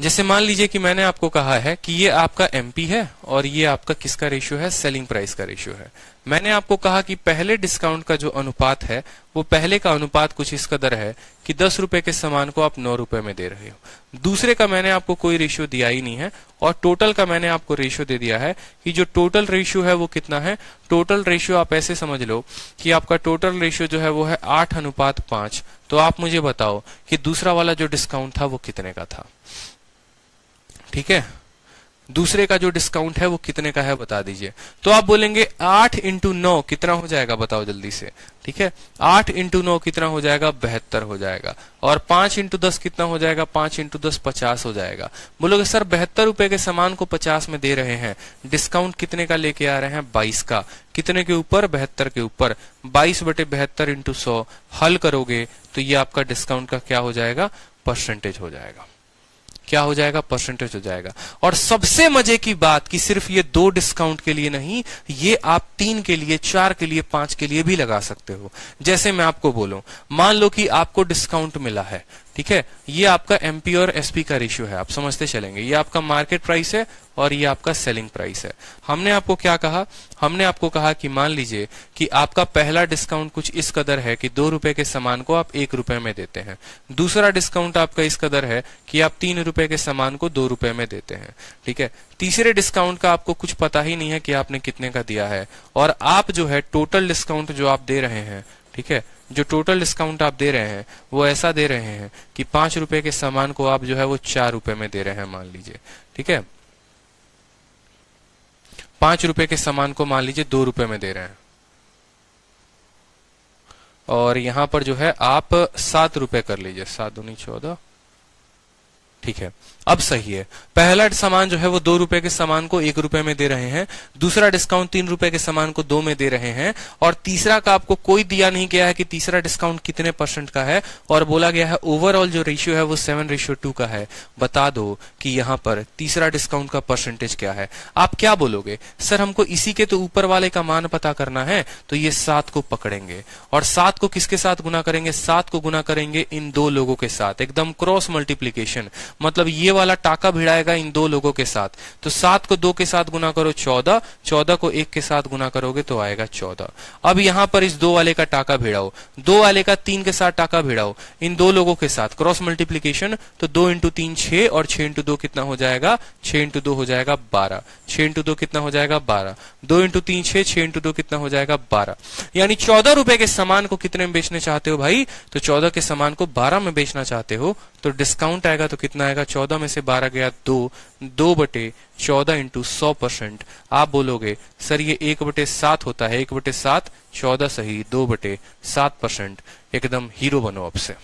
जैसे मान लीजिए कि मैंने आपको कहा है कि ये आपका एमपी है और ये आपका किसका रेशियो है? सेलिंग प्राइस का रेशियो है। मैंने आपको कहा कि पहले डिस्काउंट का जो अनुपात है वो पहले का अनुपात कुछ इस कदर है कि 10 रुपए के सामान को आप 9 रुपए में दे रहे हो। दूसरे का मैंने आपको कोई रेशियो दिया ही नहीं है, और टोटल का मैंने आपको रेशियो दे दिया है कि जो टोटल रेशियो है वो कितना है। टोटल रेशियो आप ऐसे समझ लो कि आपका टोटल रेशियो जो है वो है 8:5। तो आप मुझे बताओ कि दूसरा वाला जो डिस्काउंट था वो कितने का था, ठीक है। दूसरे का जो डिस्काउंट है वो कितने का है बता दीजिए। तो आप बोलेंगे 8 इंटू 9 कितना हो जाएगा बताओ जल्दी से, ठीक है। 8 इंटू 9 कितना हो जाएगा? 72 हो जाएगा। और 5 इंटू 10 कितना हो जाएगा? 5 इंटू 10 50 हो जाएगा। बोलोगे सर 72 रुपए के सामान को 50 में दे रहे हैं, डिस्काउंट कितने का लेके आ रहे हैं? 22 का। कितने के ऊपर? 72 के ऊपर। 22/72 इंटू 100 हल करोगे तो ये आपका डिस्काउंट का क्या हो जाएगा? परसेंटेज हो जाएगा। क्या हो जाएगा, परसेंटेज हो जाएगा। और सबसे मजे की बात कि सिर्फ ये 2 डिस्काउंट के लिए नहीं, ये आप 3 के लिए, 4 के लिए, 5 के लिए भी लगा सकते हो। जैसे मैं आपको बोलूं, मान लो कि आपको डिस्काउंट मिला है, ठीक है, ये आपका एमपी और एसपी का रेशियो है, आप समझते चलेंगे। ये आपका मार्केट प्राइस है और ये आपका सेलिंग प्राइस है। हमने आपको क्या कहा, हमने आपको कहा कि मान लीजिए कि आपका पहला डिस्काउंट कुछ इस कदर है कि 2 रुपए के सामान को आप 1 रुपए में देते हैं। दूसरा डिस्काउंट आपका इस कदर है कि आप 3 रुपए के सामान को 2 रुपए में देते हैं, ठीक है। तीसरे डिस्काउंट का आपको कुछ पता ही नहीं है कि आपने कितने का दिया है, और आप जो है टोटल डिस्काउंट जो आप दे रहे हैं, ठीक है, जो टोटल डिस्काउंट आप दे रहे हैं वो ऐसा दे रहे हैं कि 5 रुपए के सामान को आप जो है वो 4 रुपए में दे रहे हैं, मान लीजिए, ठीक है। 5 रुपए के सामान को मान लीजिए 2 रुपए में दे रहे हैं, और यहां पर जो है आप 7 रुपए कर लीजिए, 7 दूनी 14, ठीक है। अब सही है, पहला सामान जो है वो 2 रुपए के सामान को 1 रुपए में दे रहे हैं, दूसरा डिस्काउंट 3 रुपए के सामान को 2 में दे रहे हैं, और तीसरा का आपको कोई दिया नहीं गया है कि तीसरा डिस्काउंट कितने परसेंट का है, और बोला गया है ओवरऑल जो रेशियो है वो 7:2 का है। बता दो कि यहाँ पर तीसरा डिस्काउंट का परसेंटेज क्या है। आप क्या बोलोगे, सर हमको इसी के तो ऊपर वाले का मान पता करना है, तो ये 7 को पकड़ेंगे और 7 को किसके साथ गुना करेंगे, 7 को गुना करेंगे इन 2 लोगों के साथ, एकदम क्रॉस मल्टीप्लीकेशन, मतलब ये वाला टाका भिड़ाएगा इन 2 लोगों के साथ। तो 7 को 2 के साथ गुना करो 14, 14 को 1 के साथ गुना करोगे तो आएगा 14। अब यहां पर इस 2 वाले का टाका भिड़ाओ, 2 वाले का 3 के साथ टाका भिड़ाओ इन 2 लोगों के साथ, क्रॉस मल्टीप्लीकेशन, तो 2 × 3 6, और 6 × 2 कितना हो जाएगा, 6 × 2 हो जाएगा 12, 6 × 2 कितना हो जाएगा 12, 2 × 3 6, 6 × 2 कितना हो जाएगा 12। यानी 14 रुपए के सामान को कितने में बेचने चाहते हो भाई, तो 14 के सामान को 12 में बेचना चाहते हो, तो डिस्काउंट आएगा तो कितना आएगा, 14 में से 12 गया 2, 2/14 × 100%। आप बोलोगे सर ये 1/7 होता है, 1/7, 14 सही, 2/7%। एकदम हीरो बनो अब से,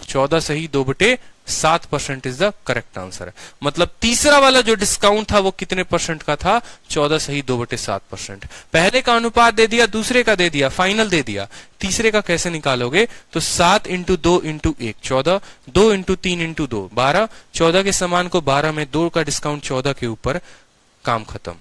14 सही, 2/7% इज द करेक्ट आंसर। मतलब तीसरा वाला जो डिस्काउंट था वो कितने परसेंट का था, 14 सही 2/7%। पहले का अनुपात दे दिया, दूसरे का दे दिया, फाइनल दे दिया, तीसरे का कैसे निकालोगे, तो 7 × 2 × 1 14, 2 × 3 × 2 12, 14 के समान को 12 में 2 का डिस्काउंट 14 के ऊपर, काम खत्म।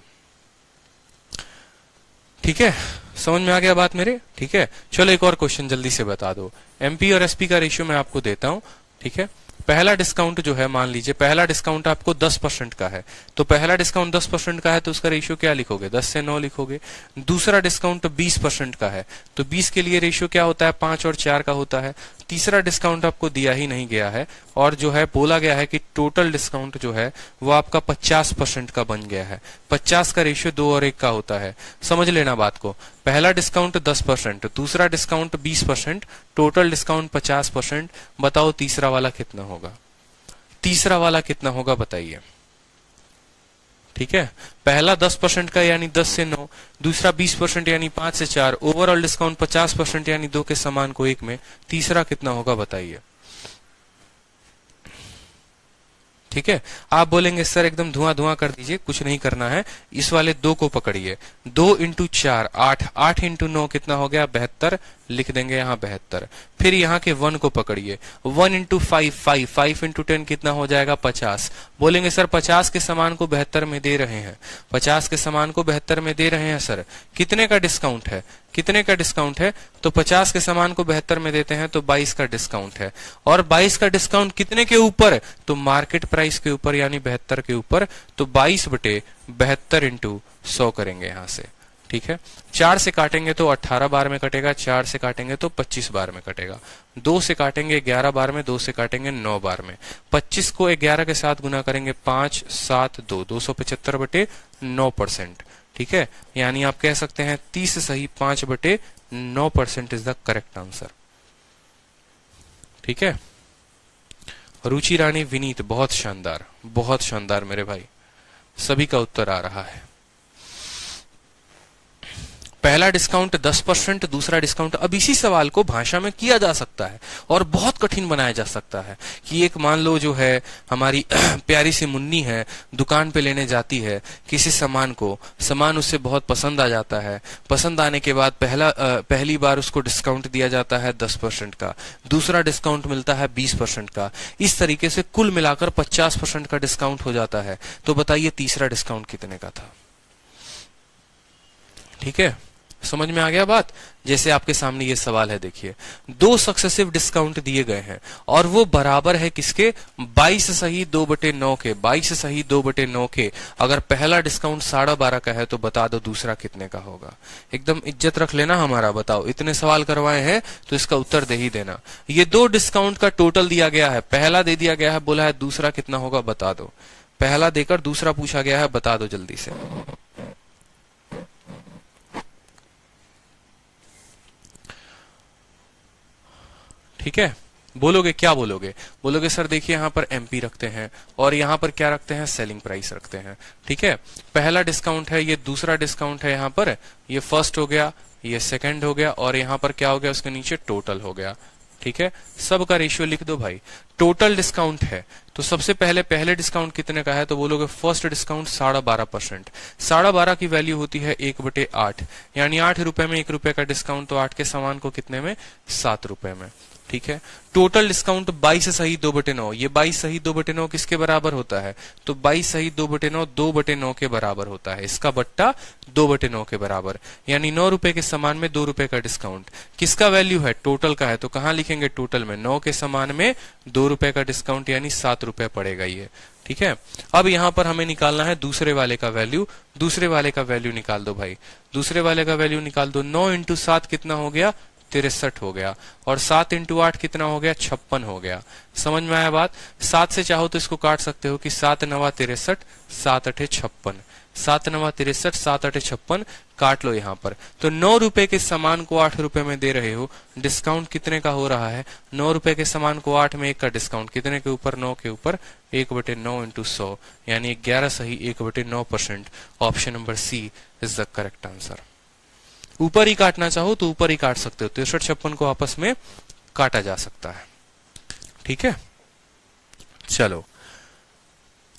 ठीक है, समझ में आ गया बात मेरे, ठीक है। चलो एक और क्वेश्चन जल्दी से बता दो। एमपी और एसपी का रेशियो मैं आपको देता हूं, ठीक है। पहला डिस्काउंट जो है, मान लीजिए पहला डिस्काउंट आपको 10% का है, तो पहला डिस्काउंट 10% का है तो उसका रेशियो क्या लिखोगे, 10 से 9 लिखोगे। दूसरा डिस्काउंट 20% का है, तो 20 के लिए रेशियो क्या होता है, 5 और 4 का होता है। तीसरा डिस्काउंट आपको दिया ही नहीं गया है, और जो है बोला गया है कि टोटल डिस्काउंट जो है वो आपका 50% का बन गया है। 50 का रेशियो 2 और 1 का होता है, समझ लेना बात को। पहला डिस्काउंट 10%, दूसरा डिस्काउंट 20%, टोटल डिस्काउंट 50%। बताओ तीसरा वाला कितना होगा, तीसरा वाला कितना होगा बताइए। ठीक है, पहला 10% का यानी 10 से 9, दूसरा 20% यानी 5 से 4, ओवरऑल डिस्काउंट 50% यानी 2 के समान को 1 में, तीसरा कितना होगा बताइए। ठीक है, आप बोलेंगे सर एकदम धुआं धुआं कर दीजिए, कुछ नहीं करना है, इस वाले 2 को पकड़िए, 2 × 4 8, 8 × 9 कितना हो गया 72, लिख देंगे यहाँ 72। फिर यहाँ के 1 को पकड़िए, 1 × 5 5, 5 × 10 कितना हो जाएगा 50। बोलेंगे सर 50 के समान को 72 में दे रहे हैं, 50 के समान को 72 में दे रहे हैं सर, कितने का डिस्काउंट है, कितने का डिस्काउंट है, तो 50 के समान को 72 में देते हैं तो 22 का डिस्काउंट है। और 22 का डिस्काउंट कितने के ऊपर, तो मार्केट प्राइस के ऊपर यानी 72 के ऊपर, तो 22/72 × 100 करेंगे यहां से। ठीक है, 4 से काटेंगे तो 18 बार में कटेगा, 4 से काटेंगे तो 25 बार में कटेगा, 2 से काटेंगे 11 बार में, 2 से काटेंगे 9 बार में। 25 को 11 के साथ गुना करेंगे 5 7 2, 275/9%। ठीक है, यानी आप कह सकते हैं 30 सही 5/9% इज द करेक्ट आंसर। ठीक है, रुचि रानी विनीत, बहुत शानदार, बहुत शानदार मेरे भाई, सभी का उत्तर आ रहा है। पहला डिस्काउंट 10%, दूसरा डिस्काउंट। अब इसी सवाल को भाषा में किया जा सकता है और बहुत कठिन बनाया जा सकता है कि एक मान लो जो है हमारी प्यारी सी मुन्नी है, दुकान पे लेने जाती है किसी सामान को, सामान उससे बहुत पसंद आ जाता है, पसंद आने के बाद पहली बार उसको डिस्काउंट दिया जाता है 10% का, दूसरा डिस्काउंट मिलता है 20% का, इस तरीके से कुल मिलाकर 50% का डिस्काउंट हो जाता है। तो बताइए तीसरा डिस्काउंट कितने का था? ठीक है, समझ में आ गया बात? जैसे आपके सामने ये सवाल है, देखिए 2 सक्सेसिव डिस्काउंट दिए गए हैं और वो बराबर है किसके? 22 सही 2/9 के। 22 सही 2/9 के। अगर पहला डिस्काउंट 12.5 का है तो बता दो दूसरा कितने का होगा। एकदम इज्जत रख लेना हमारा। बताओ, इतने सवाल करवाए हैं तो इसका उत्तर दे ही देना। ये 2 डिस्काउंट का टोटल दिया गया है, पहला दे दिया गया है, बोला है दूसरा कितना होगा बता दो। पहला देकर दूसरा पूछा गया है, बता दो जल्दी से। ठीक है, बोलोगे क्या बोलोगे? बोलोगे सर देखिए यहाँ पर एमपी रखते हैं और यहाँ पर क्या रखते हैं? सेलिंग प्राइस रखते हैं। ठीक है, पहला डिस्काउंट है, ये दूसरा डिस्काउंट है, यहाँ पर ये फर्स्ट हो गया, ये सेकंड हो गया और यहाँ पर क्या हो गया? उसके नीचे टोटल हो गया। ठीक है, सबका रेशियो लिख दो भाई। टोटल डिस्काउंट है तो सबसे पहले डिस्काउंट कितने का है? तो बोलोगे फर्स्ट डिस्काउंट 12.5%। 12.5 की वैल्यू होती है 1/8, यानी 8 रुपए में 1 रुपए का डिस्काउंट, तो 8 के सामान को कितने में? 7 रुपए में। ठीक है, टोटल डिस्काउंट 22 सही 2/9। ये 22 सही 2/9 किसके बराबर होता है? तो 22 सही 2/9 2/9 के बराबर होता है। इसका बट्टा 2/9 के बराबर, यानी 9 रुपए के सामान में 2 रुपए का डिस्काउंट। किसका वैल्यू है? टोटल का है, तो कहां लिखेंगे? टोटल में। 9 के सामान में 2 रुपए का डिस्काउंट, यानी 7 रुपए पड़ेगा ये। ठीक है, अब यहां पर हमें निकालना है दूसरे वाले का वैल्यू। दूसरे वाले का वैल्यू निकाल दो भाई। दूसरे वाले का वैल्यू निकाल दो। 9 × 7 कितना हो गया? 63 हो गया। और 7 × 8 कितना हो गया? 56 हो गया। समझ में आया बात? 7 से चाहो तो इसको काट सकते हो कि 7 × 9 = 63, 7 × 8 = 56। 7 × 9 = 63, 7 × 8 = 56। काट लो यहाँ पर। तो 9 रुपए के सामान को 8 रुपए में दे रहे हो, डिस्काउंट कितने का हो रहा है? 9 रुपए के सामान को 8 में 1 का डिस्काउंट, कितने के ऊपर? 9 के ऊपर। 1/9 × 100, यानी 11 सही 1/9%। Option number C is the correct answer. ऊपर ही काटना चाहो तो ऊपर ही काट सकते हो, 63 56 को आपस में काटा जा सकता है। ठीक है, चलो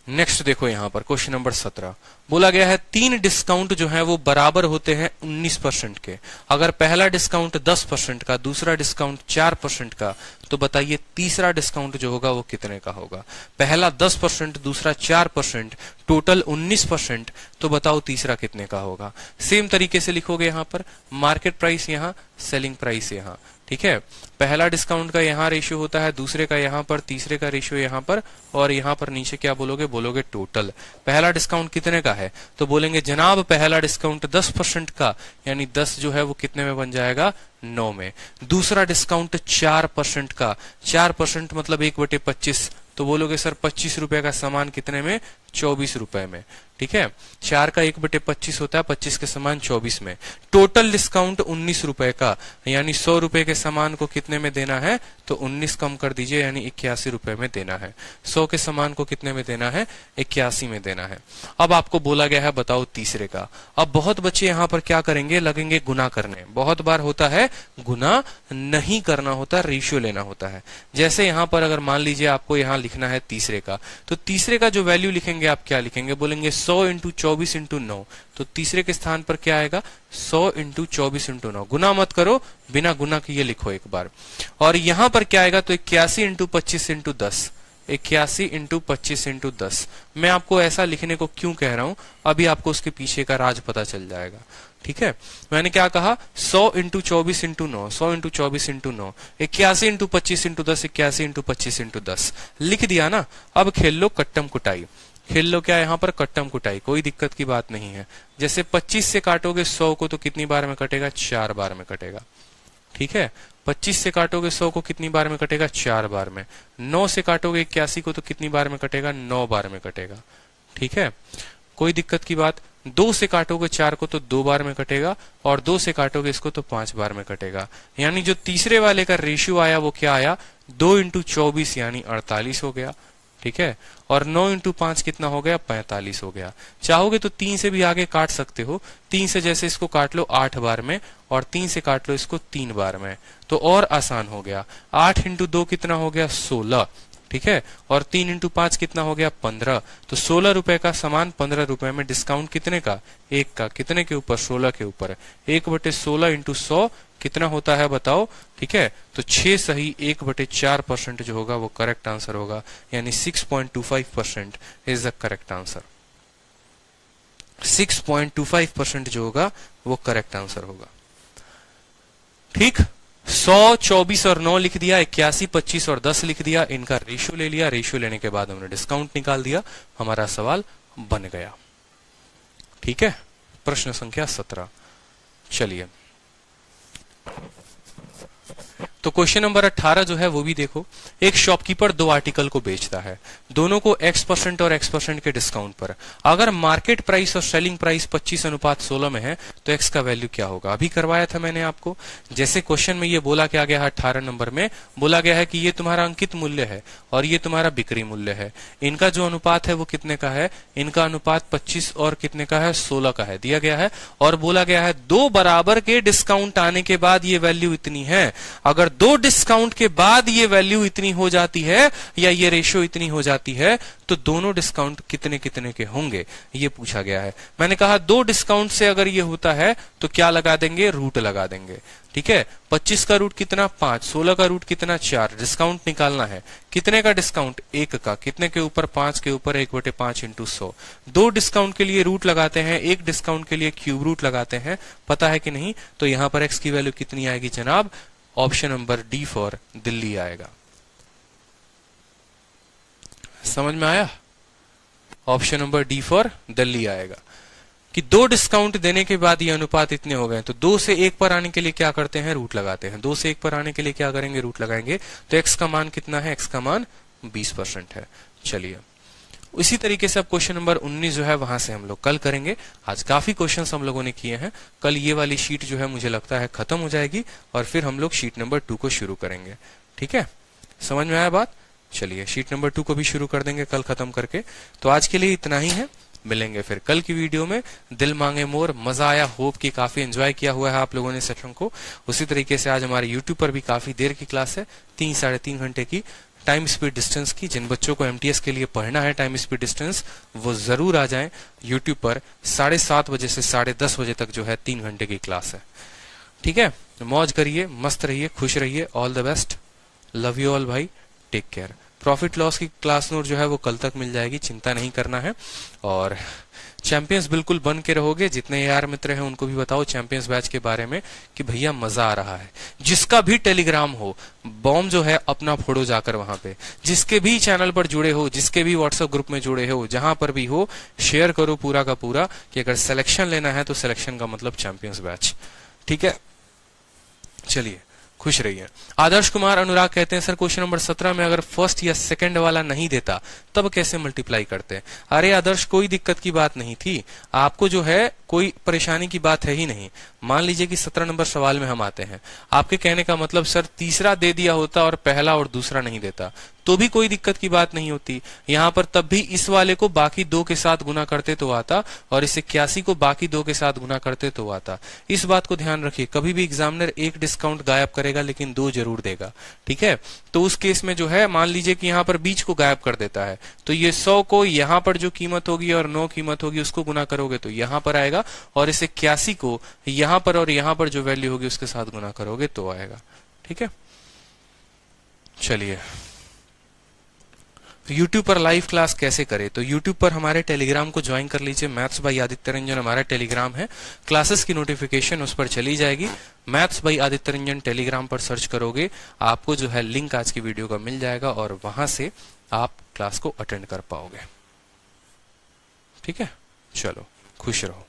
नेक्स्ट देखो। यहां पर क्वेश्चन नंबर 17 बोला गया है 3 डिस्काउंट जो है वो बराबर होते हैं 19% के। अगर पहला डिस्काउंट 10% का, दूसरा डिस्काउंट 4% का, तो बताइए तीसरा डिस्काउंट जो होगा वो कितने का होगा? पहला 10%, दूसरा 4%, टोटल 19%, तो बताओ तीसरा कितने का होगा? सेम तरीके से लिखोगे यहां पर, मार्केट प्राइस यहां, सेलिंग प्राइस यहां। ठीक है, पहला डिस्काउंट का यहां रेशियो होता है, दूसरे का यहां पर, तीसरे का रेशियो यहां पर, और यहां पर नीचे क्या बोलोगे? बोलोगे टोटल। पहला डिस्काउंट कितने का है? तो बोलेंगे जनाब पहला डिस्काउंट 10% का, यानी 10 जो है वो कितने में बन जाएगा? 9 में। दूसरा डिस्काउंट 4% का, 4% मतलब 1/25, तो बोलोगे सर 25 रुपए का सामान कितने में? 24 रुपए में। ठीक है, 4 का 1/25 होता है, 25 के सामान 24 में। टोटल डिस्काउंट 19 रुपए का, यानी 100 रुपए के सामान को कितने में देना है? तो 19 कम कर दीजिए, यानी 81 रुपए में देना है। 100 के सामान को कितने में देना है? 81 में देना है। अब आपको बोला गया है बताओ तीसरे का। अब बहुत बच्चे यहाँ पर क्या करेंगे? लगेंगे गुना करने। बहुत बार होता है गुना नहीं करना होता, रेशियो लेना होता है। जैसे यहाँ पर अगर मान लीजिए आपको यहाँ लिखना है तीसरे का, तो तीसरे का जो वैल्यू लिखेंगे आप क्या लिखेंगे? बोलेंगे 100 × 24 × 9। तो तीसरे के स्थान पर क्या आएगा? 100 × 24 × 9। गुना मत करो, बिना गुना किए लिखो एक बार। और यहां पर क्या आएगा? तो 81 × 25 × 10। 81 × 25 × 10। मैं आपको ऐसा लिखने को क्यों कह रहा हूं, अभी आपको उसके पीछे का राज पता चल जाएगा। ठीक है, मैंने क्या कहा? 100 × 24 × 9, 100 × 24 × 9, 81 × 25 × 10, 81 × 25 × 10 लिख दिया ना। अब खेल लो कट्टम कुटाई। खेल लो क्या यहाँ पर? कट्टम कुटाई। कोई दिक्कत की बात नहीं है। जैसे 25 से काटोगे 100 को तो कितनी बार में कटेगा? 4 बार में कटेगा। ठीक है, 25 से काटोगे 100 को कितनी बार में कटेगा? 4 बार में। 9 से काटोगे 81 को तो कितनी बार में कटेगा? 9 बार में कटेगा। ठीक है, कोई दिक्कत की बात? 2 से काटोगे 4 को तो 2 बार में कटेगा, और 2 से काटोगे इसको तो 5 बार में कटेगा। यानी जो तीसरे वाले का रेशियो आया वो क्या आया? 2 × 24 यानी 48 हो गया। ठीक है। और 9 इंटू 5 कितना हो गया, 45 हो गया। चाहोगे तो 3 से भी आगे काट सकते हो। 3 से जैसे इसको काट लो 8 बार में, और 3 से काट लो इसको 3 बार में, तो और आसान हो गया। 8 इंटू 2 कितना हो गया, 16, ठीक है। और 3 इंटू 5 कितना हो गया, 15। तो 16 रुपए का सामान 15 रुपए में, डिस्काउंट कितने का, 1 का। कितने के ऊपर, 16 के ऊपर। 1/16 इंटू 100 कितना होता है बताओ, ठीक है। तो 6 सही 1/4% जो होगा वो करेक्ट आंसर होगा, यानी 6.25% इज द करेक्ट आंसर। 6.25% जो होगा वो करेक्ट आंसर होगा, ठीक। 100, 24 और 9 लिख दिया, 81, 25 और 10 लिख दिया, इनका रेशियो ले लिया। रेशियो लेने के बाद हमने डिस्काउंट निकाल दिया, हमारा सवाल बन गया, ठीक है। प्रश्न संख्या 17। चलिए, तो क्वेश्चन नंबर 18 जो है वो भी देखो। एक शॉपकीपर 2 आर्टिकल को बेचता है, दोनों को X% और X% के डिस्काउंट पर। अगर मार्केट प्राइस और सेलिंग प्राइस 25:16 में है तो X का वैल्यू क्या होगा। अभी करवाया था मैंने आपको। जैसे क्वेश्चन में ये बोला क्या गया है, 18 नंबर में बोला गया है कि ये तुम्हारा अंकित मूल्य है और ये तुम्हारा बिक्री मूल्य है। इनका जो अनुपात है वो कितने का है, इनका अनुपात 25 और कितने का है, 16 का है, दिया गया है। और बोला गया है 2 बराबर के डिस्काउंट आने के बाद ये वैल्यू इतनी है। अगर 2 डिस्काउंट के बाद ये वैल्यू इतनी हो जाती है या ये रेशियो इतनी हो जाती है तो दोनों डिस्काउंट कितने कितने के होंगे, ये पूछा गया है। मैंने कहा 2 डिस्काउंट से अगर ये होता है तो क्या लगा देंगे, रूट लगा देंगे, ठीक है। 25 का रूट कितना, 5, 16 का रूट कितना, 4। डिस्काउंट निकालना है, कितने का डिस्काउंट, 1 का। कितने के ऊपर, 5 के ऊपर, 1/5 इंटू 100। 2 डिस्काउंट के लिए रूट लगाते हैं, 1 डिस्काउंट के लिए क्यूब रूट लगाते हैं, पता है कि नहीं। तो यहां पर एक्स की वैल्यू कितनी आएगी जनाब, option number D for Delhi आएगा। समझ में आया, option number D for Delhi आएगा कि 2 डिस्काउंट देने के बाद ये अनुपात इतने हो गए। तो 2 से 1 पर आने के लिए क्या करते हैं, रूट लगाते हैं। 2 से 1 पर आने के लिए क्या करेंगे, रूट लगाएंगे। तो x का मान कितना है, x का मान 20% है। चलिए, इसी तरीके से अब क्वेश्चन नंबर 19 जो है वहां से हम लोग कल करेंगे। आज काफी क्वेश्चंस हम लोगों ने किए हैं। कल ये वाली शीट जो है मुझे लगता है खत्म हो जाएगी और फिर हम लोग शीट नंबर 2 को शुरू करेंगे, ठीक है। समझ में आया बात। चलिए, शीट नंबर 2 को भी शुरू कर देंगे कल खत्म करके। तो आज के लिए इतना ही है, मिलेंगे फिर कल की वीडियो में। दिल मांगे मोर, मजा आया, होप कि काफी एंजॉय किया हुआ है आप लोगों ने सेशन को। उसी तरीके से आज हमारे यूट्यूब पर भी काफी देर की क्लास है, 3 साढ़े 3 घंटे की टाइम स्पीड डिस्टेंस की। जिन बच्चों को एमटीएस के लिए पढ़ना है टाइम स्पीड डिस्टेंस, वो जरूर आ जाएं यूट्यूब पर। 7:30 बजे से 10:30 बजे तक जो है 3 घंटे की क्लास है, ठीक है। मौज करिए, मस्त रहिए, खुश रहिए। All the best, love you all भाई, टेक केयर। प्रॉफिट लॉस की क्लास नोट जो है वो कल तक मिल जाएगी, चिंता नहीं करना है। और चैंपियंस बिल्कुल बन के रहोगे। जितने यार मित्र हैं उनको भी बताओ चैंपियंस बैच के बारे में कि भैया मजा आ रहा है। जिसका भी टेलीग्राम हो, बॉम्ब जो है अपना फोड़ो जाकर वहां पे। जिसके भी चैनल पर जुड़े हो, जिसके भी व्हाट्सएप ग्रुप में जुड़े हो, जहां पर भी हो, शेयर करो पूरा का पूरा कि अगर सिलेक्शन लेना है तो सिलेक्शन का मतलब चैंपियंस बैच, ठीक है। चलिए, खुश रहिए। आदर्श कुमार अनुराग कहते हैं सर क्वेश्चन नंबर 17 में अगर फर्स्ट या सेकंड वाला नहीं देता तब कैसे मल्टीप्लाई करते हैं। अरे आदर्श, कोई दिक्कत की बात नहीं थी, आपको जो है कोई परेशानी की बात है ही नहीं। मान लीजिए कि 17 नंबर सवाल में हम आते हैं, आपके कहने का मतलब सर तीसरा दे दिया होता और पहला और दूसरा नहीं देता तो भी कोई दिक्कत की बात नहीं होती। यहाँ पर तब भी इस वाले को बाकी 2 के साथ गुना करते तो आता और इस 81 को बाकी 2 के साथ गुना करते तो आता। इस बात को ध्यान रखिए, कभी भी एग्जामिनर 1 डिस्काउंट गायब करेगा लेकिन 2 जरूर देगा, ठीक है। तो उस केस में जो है मान लीजिए कि यहाँ पर बीच को गायब कर देता है तो ये 100 को यहाँ पर जो कीमत होगी और 9 कीमत होगी उसको गुना करोगे तो यहाँ पर आएगा, और इस 81 को यहाँ पर और यहाँ पर जो वैल्यू होगी उसके साथ गुना करोगे तो आएगा, ठीक है। चलिए, YouTube पर लाइव क्लास कैसे करें, तो YouTube पर हमारे टेलीग्राम को ज्वाइन कर लीजिए। मैथ्स बाय आदित्य रंजन हमारा टेलीग्राम है। क्लासेस की नोटिफिकेशन उस पर चली जाएगी। Maths by Aditya Ranjan Telegram पर सर्च करोगे, आपको जो है लिंक आज की वीडियो का मिल जाएगा और वहां से आप क्लास को अटेंड कर पाओगे, ठीक है। चलो, खुश रहो।